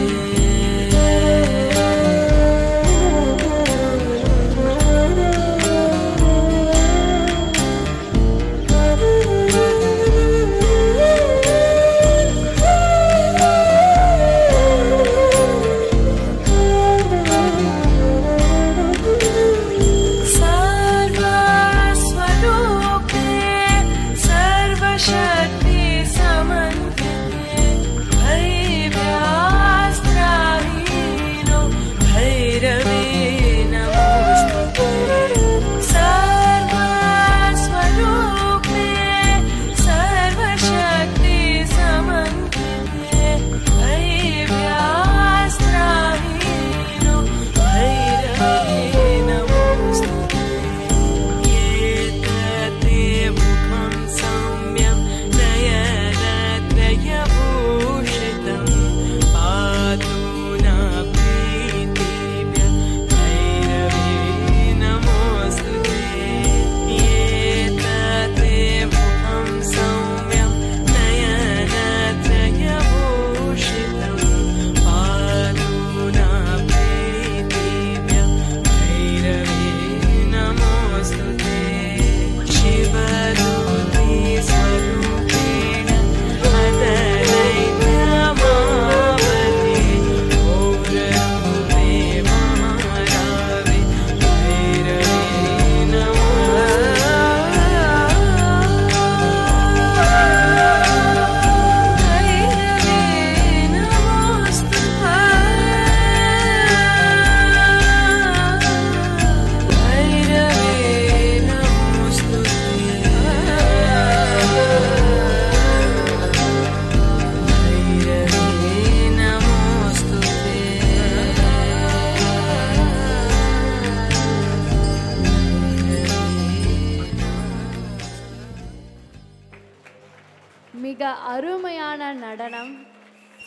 அருமையான நடனம்.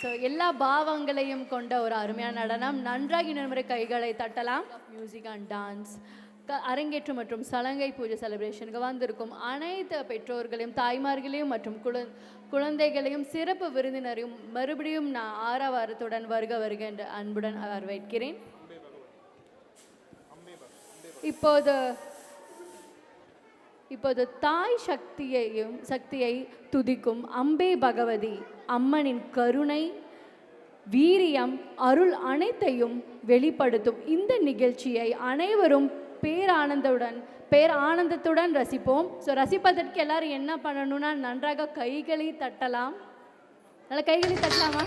ஸோ எல்லா பாவங்களையும் கொண்ட ஒரு அருமையான நடனம். நன்றாக இன்னொரு முறை கைகளை தட்டலாம். மியூசிக் அண்ட் டான்ஸ் அரங்கேற்று மற்றும் சலங்கை பூஜை செலிப்ரேஷனுக்கு வந்திருக்கும் அனைத்து பெற்றோர்களையும் தாய்மார்களையும் மற்றும் குழந்தைகளையும் சிறப்பு விருந்தினரையும் மறுபடியும் நான் ஆரவாரத்துடன் வருக வருக என்று அன்புடன் வரவேற்கிறேன். இப்போது தாய் சக்தியை துதிக்கும் அம்பே பகவதி அம்மனின் கருணை, வீரியம், அருள் அனைத்தையும் வெளிப்படுத்தும் இந்த நிகழ்ச்சியை அனைவரும் பேரானந்தத்துடன் ரசிப்போம். ஸோ ரசிப்பதற்கு எல்லாரும் என்ன பண்ணணும்னா நன்றாக கைகளை தட்டலாம். நல்ல கைகளை தட்டலாமா?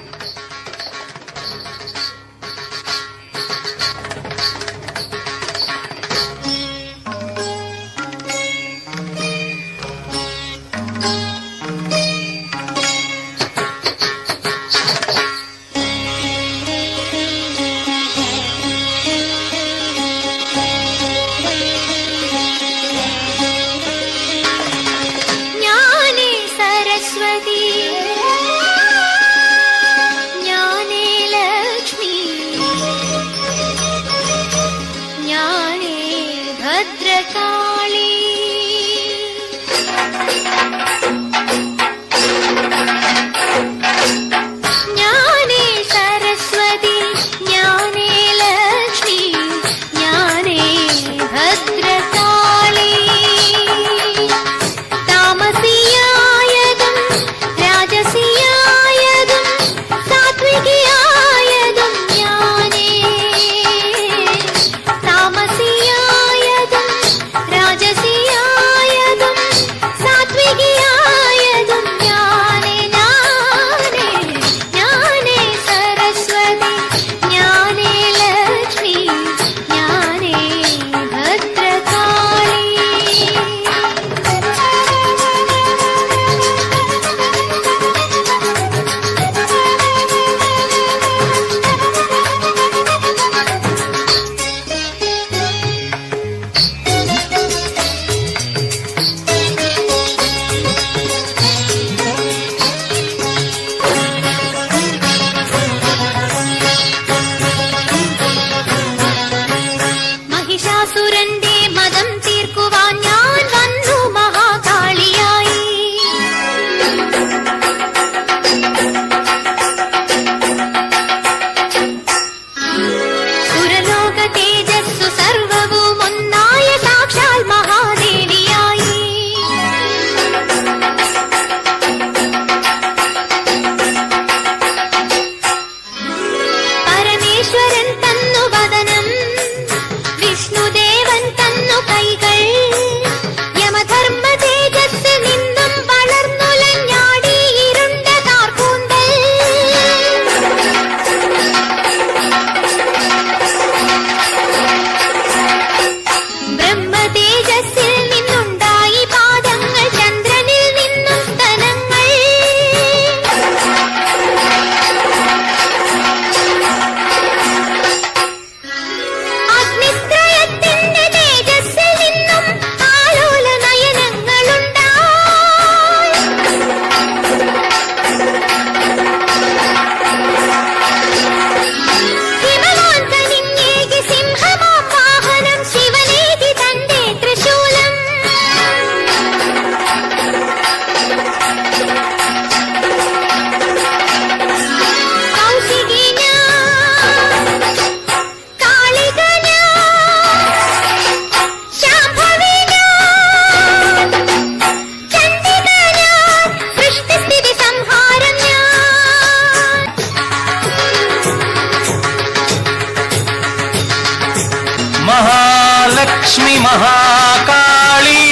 लक्ष्मी महाकाली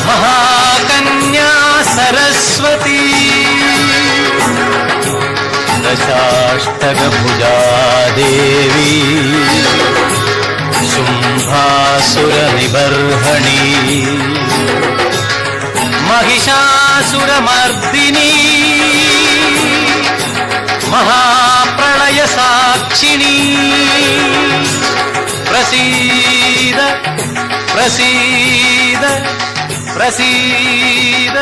महाकन्या सरस्वती दशाष्टकभुजा देवी शुम्भासुरनिबर्हणि महिषासुरमर्दिनी महाप्रलयसाक्षिणी प्रसीद प्रसीद பிரசீத.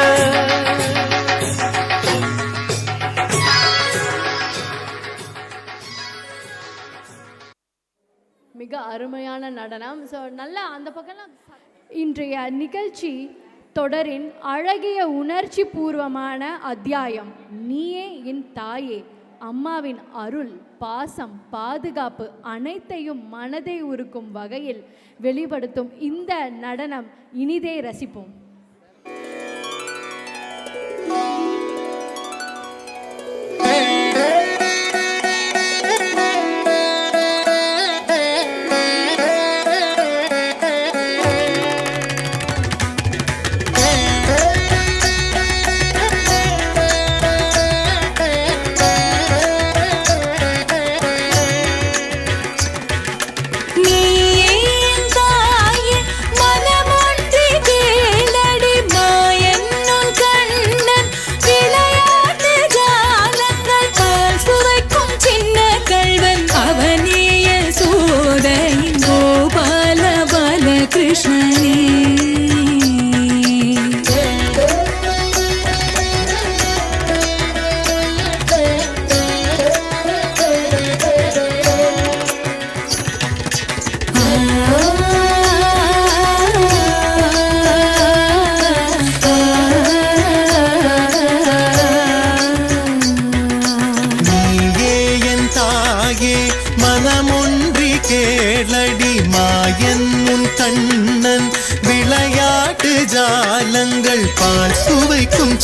மிக அருமையான நடனம். ஸோ நல்லா அந்த பக்கம்லாம். இன்றைய நிகழ்ச்சி தொடரின் அழகிய உணர்ச்சி பூர்வமான அத்தியாயம் நீயே என் தாயே. அம்மாவின் அருள், பாசம், பாதுகாப்பு அனைத்தையும் மனதை உருக்கும் வகையில் வெளிப்படுத்தும் இந்த நடனம் இனிதே ரசிப்போம்.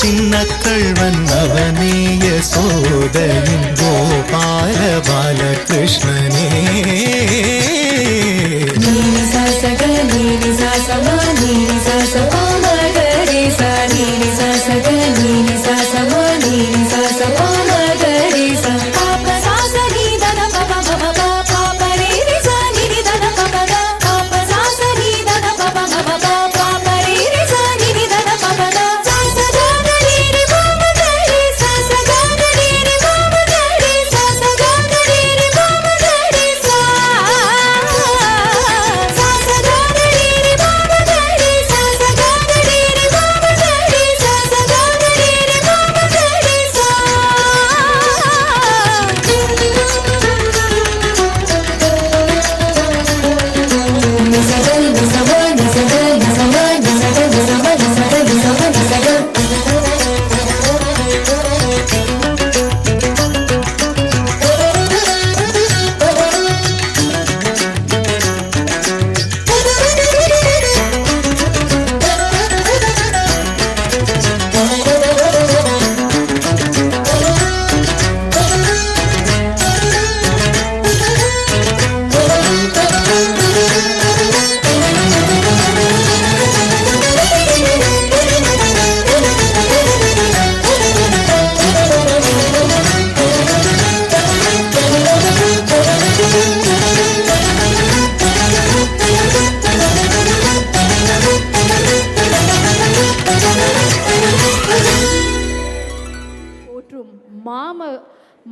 சின்ன கள்வன் அவனேய சோதரின் கோபால பாலகிருஷ்ணனே. நீரி சாசக நீரி சாசமா நீரி சாசமா மகரே சா நீரி சாசக நீரி சாசமா நீரி சாசமா மகரே சா பாப சாச நீ தன பாபா பாபா பாபா ரே சா நீரி தன பாபா பாபா சாச நீ தன பாபா பாபா பாபா ரே சா நீரி தன பாபா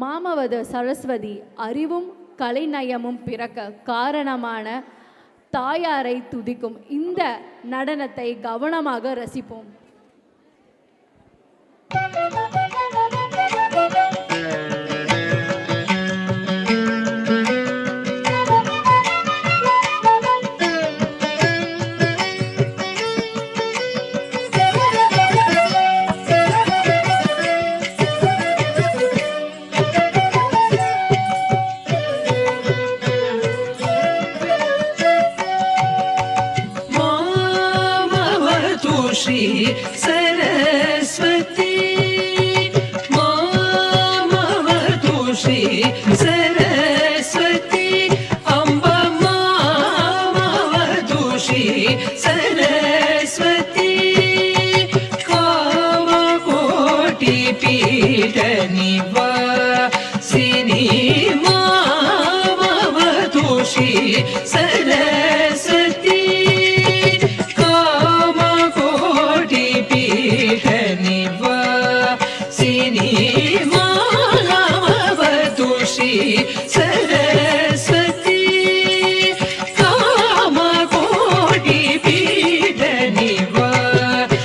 மாமவத சரஸ்வதி அறிவும் கலைநயமும் பிறக்க காரணமான தாயாரை துதிக்கும் இந்த நடனத்தை கவனமாக ரசிப்போம். श्री सरस्वती मामवतु श्री सरस्वती अम्बा मामवतु श्री सरस्वती कामकोटि पीठ निवासिनी मामवतु श्री सरस्वती सरस्वती कामकोटि पीठ निवासिनी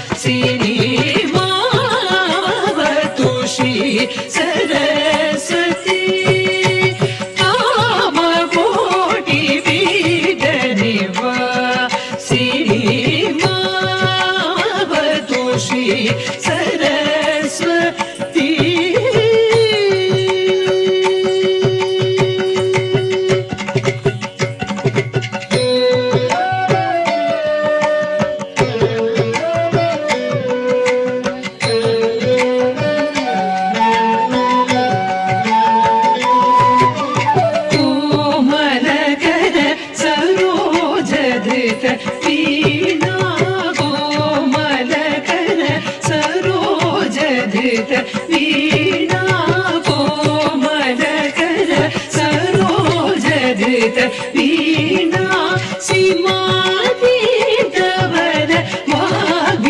ललित वीणा सीमातीतवर वाग्विभूषणा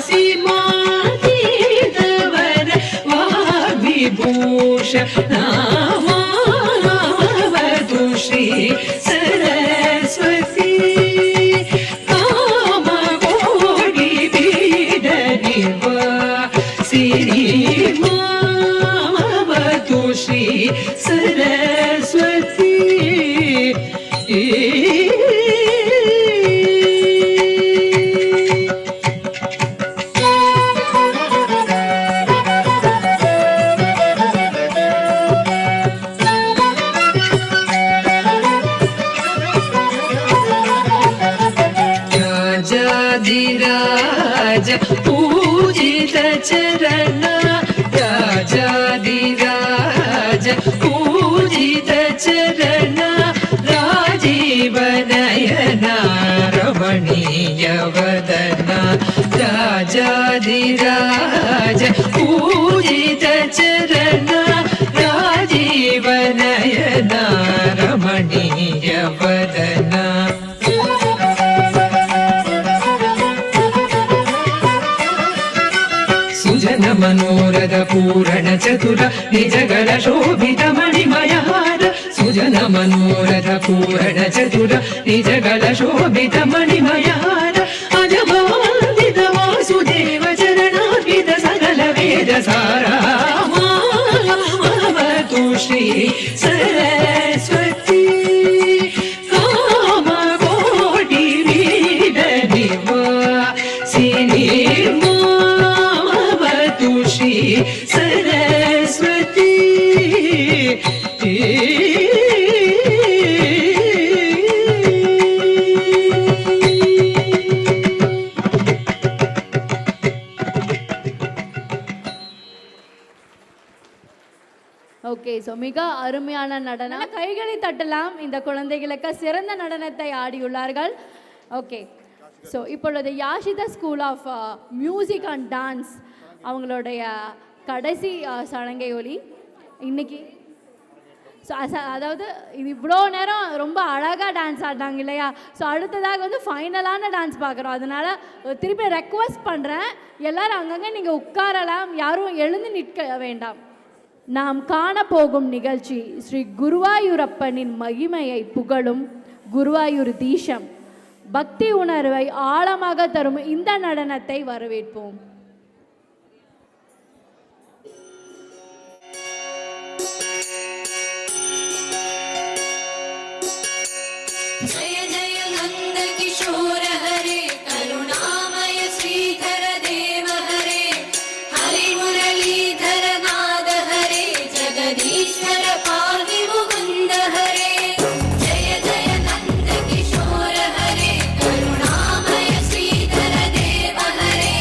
सीमातीतवर वाग्विभूषणा मानवतु श्री सरस्वती कामकोटि पीठनिवासिनी मामवतु श्री सरस्वती राजाधिराज पूजित चरण राजाधिराज पूजित चरण राजीव नयना रमणीय वदना राजाधिराज पूजित चरण राजीव नयना रमणीय वदना सुजन मनोरथ पूरण चतुर निजगल शोभित मणिमयहार सुजन मनोरथ पूरण चतुर निजगल शोभित मणिमयहार अजबान्वित वासुदेव चरणार्पित सकल वेद सारा मामवतु श्री सरस्वती कामकोटि पीठनिवासिनी श्री सरस्वती ஓகே, ஸோ மிக அருமையான நடனம். கைகளை தட்டலாம். இந்த குழந்தைகளுக்கு சிறந்த நடனத்தை ஆடியுள்ளார்கள். ஓகே, ஸோ இப்பொழுது Yashitha school of music and dance அவங்களுடைய கடைசி சடங்கை ஒலி இன்னைக்கு. ஸோ அதாவது இது இவ்வளோ நேரம் ரொம்ப அழகாக டான்ஸ் ஆடினாங்க இல்லையா? ஸோ அடுத்ததாக வந்து ஃபைனலான டான்ஸ் பார்க்குறோம். அதனால் திருப்பி ரெக்வஸ்ட் பண்ணுறேன், எல்லோரும் அங்கங்கே நீங்கள் உட்காரலாம், யாரும் எழுந்து நிற்க வேண்டாம். நாம் காணப்போகும் நிகழ்ச்சி ஸ்ரீ குருவாயூரப்பனின் மகிமையை புகழும் குருவாயூர் தீஷம். பக்தி உணர்வை ஆழமாக தரும் இந்த நடனத்தை வரவேற்போம். जय जय नंद किशोर हरे करुणामय श्रीधर देव हरे हरि मुरलीधर नाद हरे जगदीश्वर पाहि मुकुंद हरे जय जय नंद किशोर हरे करुणामय श्रीधर देव हरे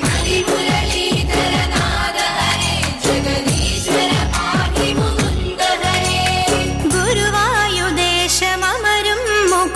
हरि मुरलीधर नाद हरे जगदीश्वर पाहि मुकुंद हरे गुरुवायुदेशममरुं मुकुंद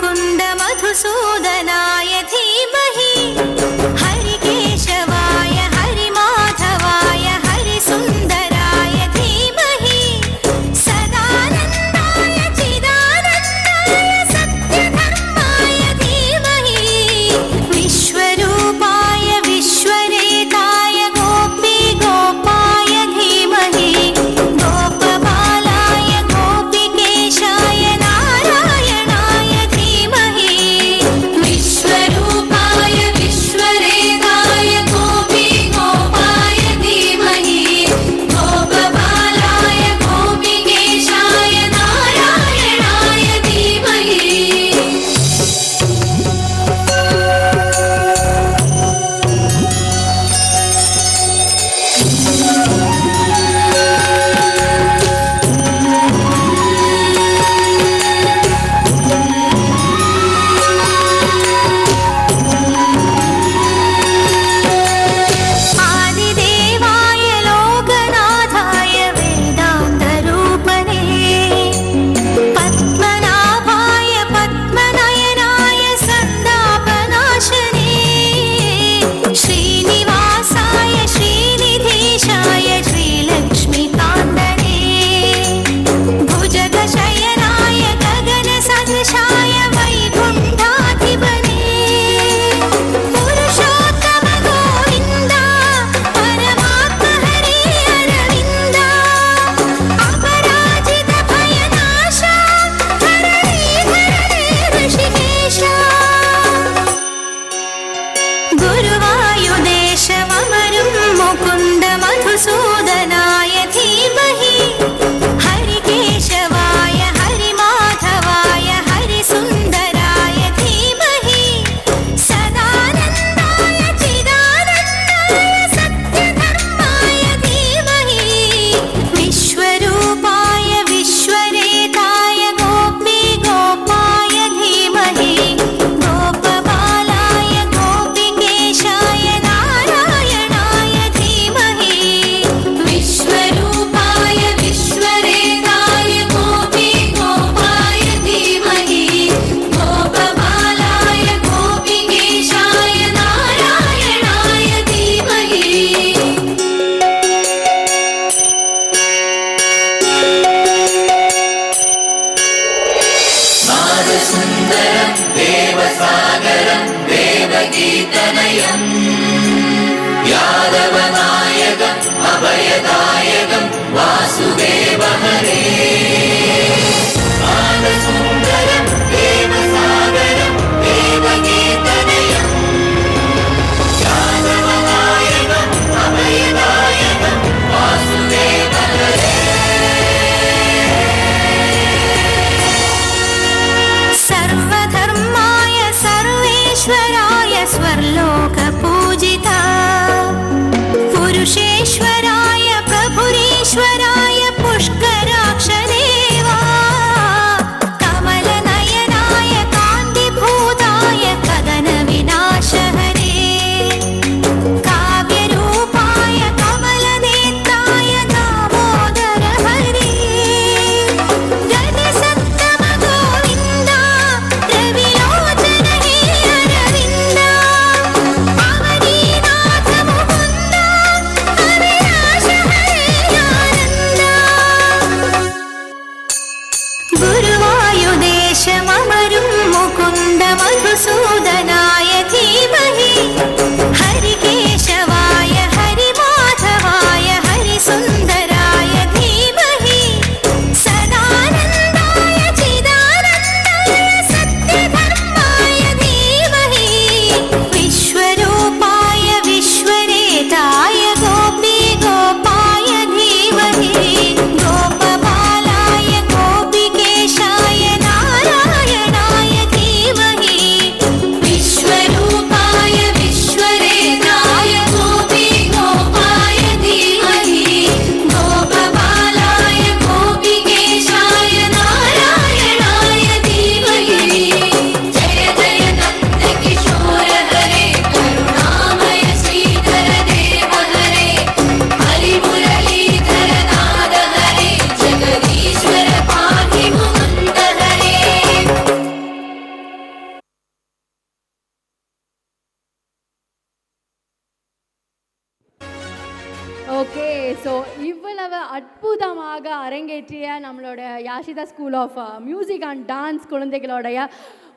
சிறப்பாக அரங்கேற்றிய நம்மளோட Yashitha school of music and dance குழந்தைகளுடைய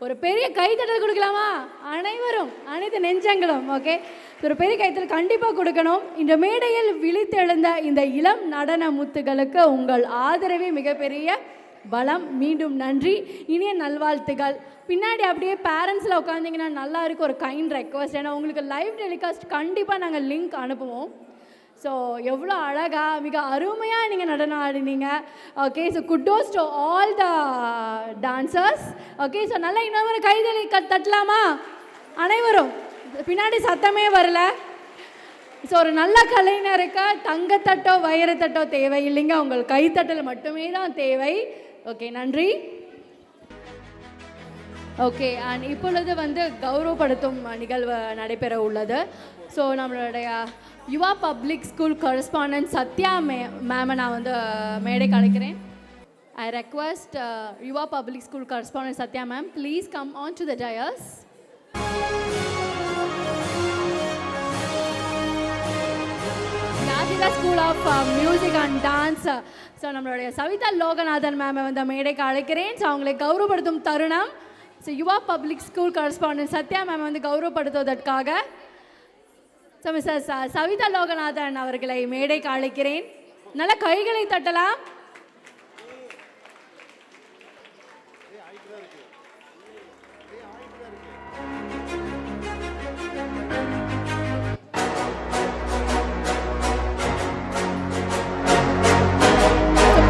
ஒரு பெரிய கைத்தட்டல் கொடுக்கலாமா? அனைவரும், அனைத்து நெஞ்சங்களும். ஓகே, ஒரு பெரிய கைத்தட்டல் கண்டிப்பாக கொடுக்கணும். இந்த மேடையில் விழித்தெழுந்த இந்த இளம் நடன முத்துகளுக்கு உங்கள் ஆதரவே மிகப்பெரிய பலம். மீண்டும் நன்றி, இனிய நல்வாழ்த்துகள். பின்னாடி அப்படியே பேரண்ட்ஸில் உட்காந்திங்கன்னா நல்லா இருக்கும். ஒரு கைண்ட் ரெக்வஸ்ட், ஏன்னா உங்களுக்கு லைவ் டெலிகாஸ்ட் கண்டிப்பாக நாங்கள் லிங்க் அனுப்புவோம். ஸோ எவ்வளோ அழகாக மிக அருமையாக நீங்கள் நடனம் ஆடினீங்க. Okay, so kudos to all the dancers. Okay, so நல்லா இன்னொரு கைதலி தட்டலாமா? அனைவரும், பின்னாடி சத்தமே வரல. ஸோ ஒரு நல்ல கலைஞருக்கு தங்கத்தட்டோ வைரத்தட்டோ தேவை இல்லைங்க, உங்கள் கைத்தட்டல் மட்டுமே தான் தேவை. ஓகே, நன்றி. ஓகே, அண்ட் இப்பொழுது கௌரவப்படுத்தும் நிகழ்வு நடைபெற உள்ளது. ஸோ நம்மளுடைய Yuva public school correspondent Sathya மேமை நான் மேடைக்கு அழைக்கிறேன். I request Yuva public school correspondent Sathya ma'am, please come on to the dais. Yashitha school of music and dance. So நம்மளுடைய சவிதா லோகநாதன் மேமை மேடைக்கு அழைக்கிறேன். ஸோ அவங்களை கௌரவப்படுத்தும் தருணம். So Yuva public school correspondent Sathya ma'am கௌரவப்படுத்துவதற்காக ஸோ மிஸ்டர் சவிதா லோகநாதன் அவர்களை மேடைக்கு அழைக்கிறேன். நல்ல கைகளை தட்டலாம்.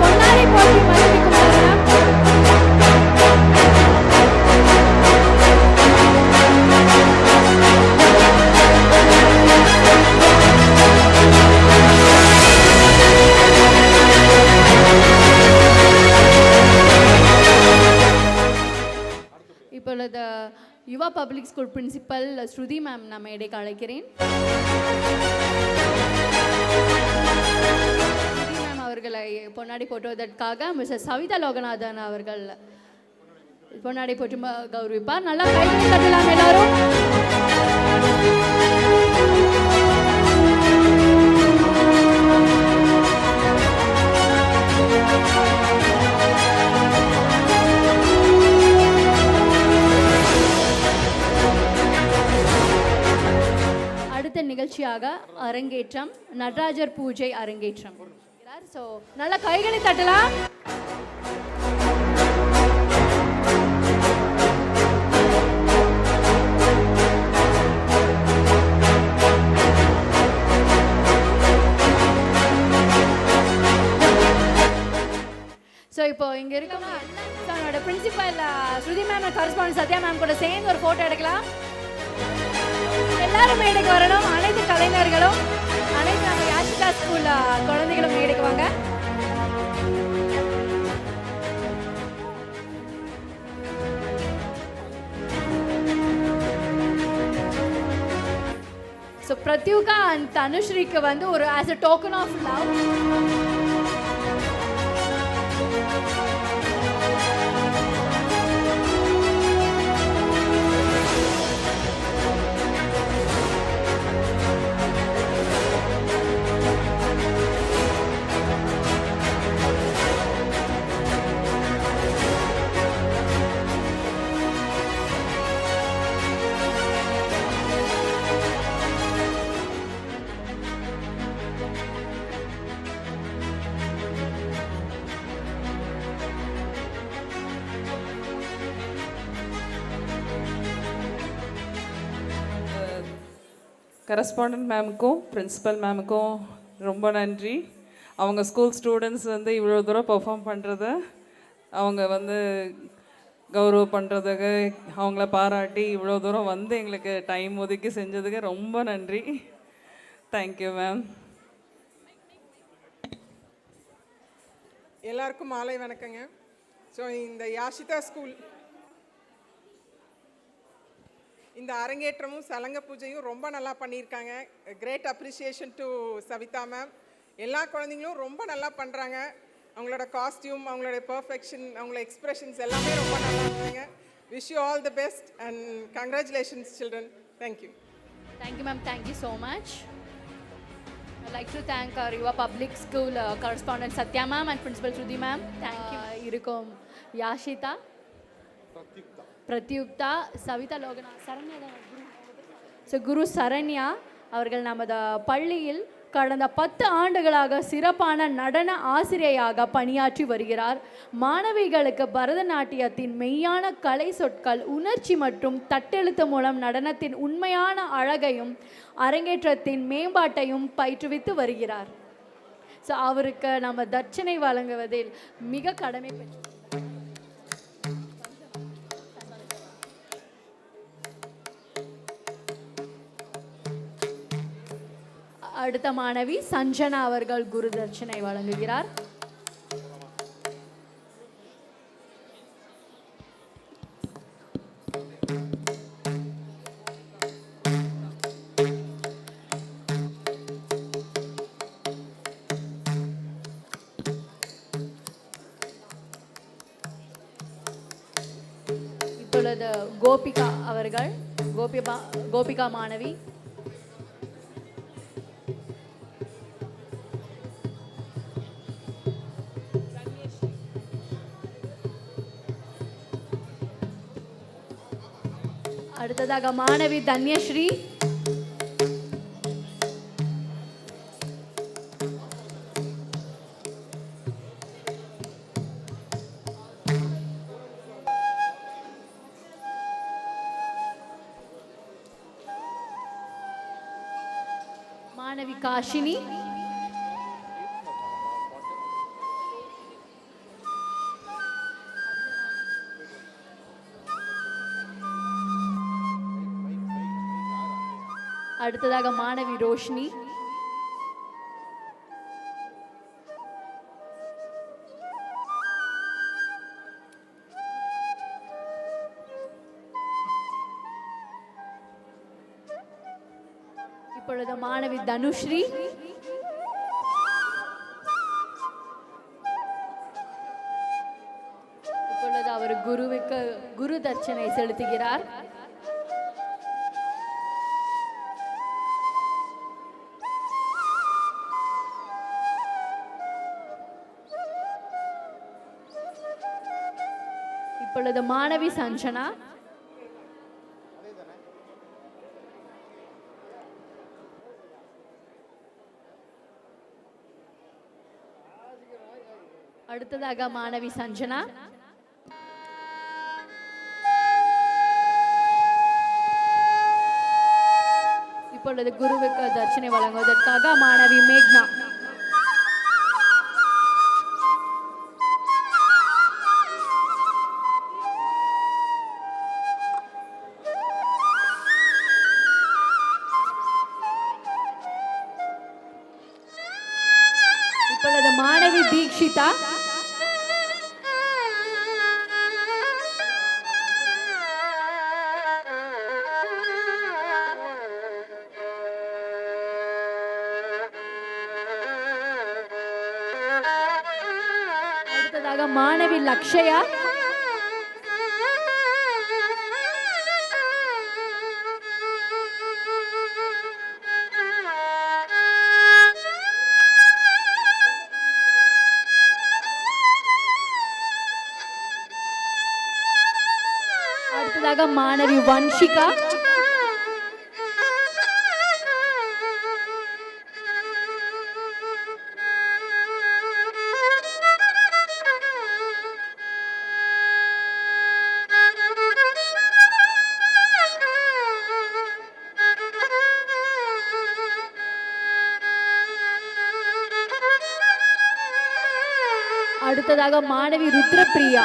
பொன்னாடி போட்டி மதிப்பிக்கும் இப்பொழுது யுவா பப்ளிக் ஸ்கூல் பிரின்சிபல் ஸ்ருதி மேம் நான் மேடைக்கு அழைக்கிறேன். ஸ்ருதி மேம் அவர்களை பொன்னாடி போட்டுவதற்காக மிஸ்டர் சவிதா லோகநாதன் அவர்கள் பொன்னாடி போட்டு கௌரவிப்பார். நல்லா கைகளை தட்டலாம் எல்லாரும். நிகழ்ச்சியாக அரங்கேற்றம், நடராஜர் பூஜை அரங்கேற்றம். ஸோ நல்ல கைகளை தட்டலாம். ஸோ இப்போ இங்கே இருக்கோம். என்னோட பிரின்சிபல் ஸ்ருதி மேம் கரஸ்பாண்டன்ட் சத்யா மேம் கூட சேர்ந்து ஒரு ஃபோட்டோ எடுக்கலாம். எல்லாரும் மேடைக்கு வரணும். அனைத்து கலைஞர்களும், அனைத்து நம்ம யாஷிதா ஸ்கூல் குழந்தைகளும் மேடைக்கு வாங்க. ஸோ பிரத்யூகா அண்ட் தனுஸ்ரீக்கு ஒரு as a token of love correspondent மேமுக்கும் பிரின்ஸிபல் மேமுக்கும் ரொம்ப நன்றி. அவங்க ஸ்கூல் ஸ்டூடெண்ட்ஸ் இவ்வளோ தூரம் பெர்ஃபார்ம் பண்ணுறத அவங்க கௌரவம் பண்ணுறதுக்கு அவங்கள பாராட்டி இவ்வளோ தூரம் எங்களுக்கு டைம் ஒதுக்கி செஞ்சதுக்கு ரொம்ப நன்றி. Thank you ma'am. எல்லாருக்கும் மாலை வணக்கங்க. ஸோ இந்த யாஷிதா ஸ்கூல் இந்த அரங்கேற்றமும் சலங்க பூஜையும் ரொம்ப நல்லா பண்ணியிருக்காங்க. Great appreciation to Savita ma'am. எல்லா குழந்தைங்களும் ரொம்ப நல்லா பண்ணுறாங்க. அவங்களோட காஸ்டியூம், அவங்களோட பர்ஃபெக்ஷன், அவங்களோட எக்ஸ்பிரஷன்ஸ் எல்லாமே ரொம்ப நல்லா இருக்குங்க. Wish you all the best and congratulations children. Thank you. Thank you ma'am. Thank you so much. I'd like to thank our Yuva Public School correspondent Satya ma'am and Principal Shruti ma'am. Thank you. Irukom Yashita, Pratyukta, Savita Logana, Saranya Guru. So Guru Saranya அவர்கள் நமது பள்ளியில் கடந்த 10 ஆண்டுகளாக சிறப்பான நடன ஆசிரியையாக பணியாற்றி வருகிறார். மாணவிகளுக்கு பரதநாட்டியத்தின் மெய்யான கலை சொற்கள், உணர்ச்சி மற்றும் தட்டெழுத்து மூலம் நடனத்தின் உண்மையான அழகையும் அரங்கேற்றத்தின் மேம்பாட்டையும் பயிற்றுவித்து வருகிறார். ஸோ அவருக்கு நம்ம தட்சணை வழங்குவதில் மிக கடமை பெற்று அடுத்த மாணவி சஞ்சனா அவர்கள் குரு தட்சணை வழங்குகிறார். இப்பொழுது கோபிகா அவர்கள் கோபிகா மாணவி அடுத்ததாக மாணவி தன்யஸ்ரீ மாணவி காஷினி அடுத்ததாக மாணவி ரோஷினி இப்பொழுது மாணவி தனுஸ்ரீ இப்பொழுது அவர் குருவுக்கு குரு தட்சணை செலுத்துகிறார். இப்பொழுது மாணவி சஞ்சனா அடுத்ததாக மாணவி சஞ்சனா இப்பொழுது குருவுக்கு தட்சணை வழங்குவதற்காக மாணவி மேக்னா இப்பொழுது மாணவி தீக்ஷிதா அடுத்ததாக மாணவி லக்ஷயா அடுத்ததாக மாணவி வன்ஷிகா அடுத்ததாக மாணவி ருத்ரபிரியா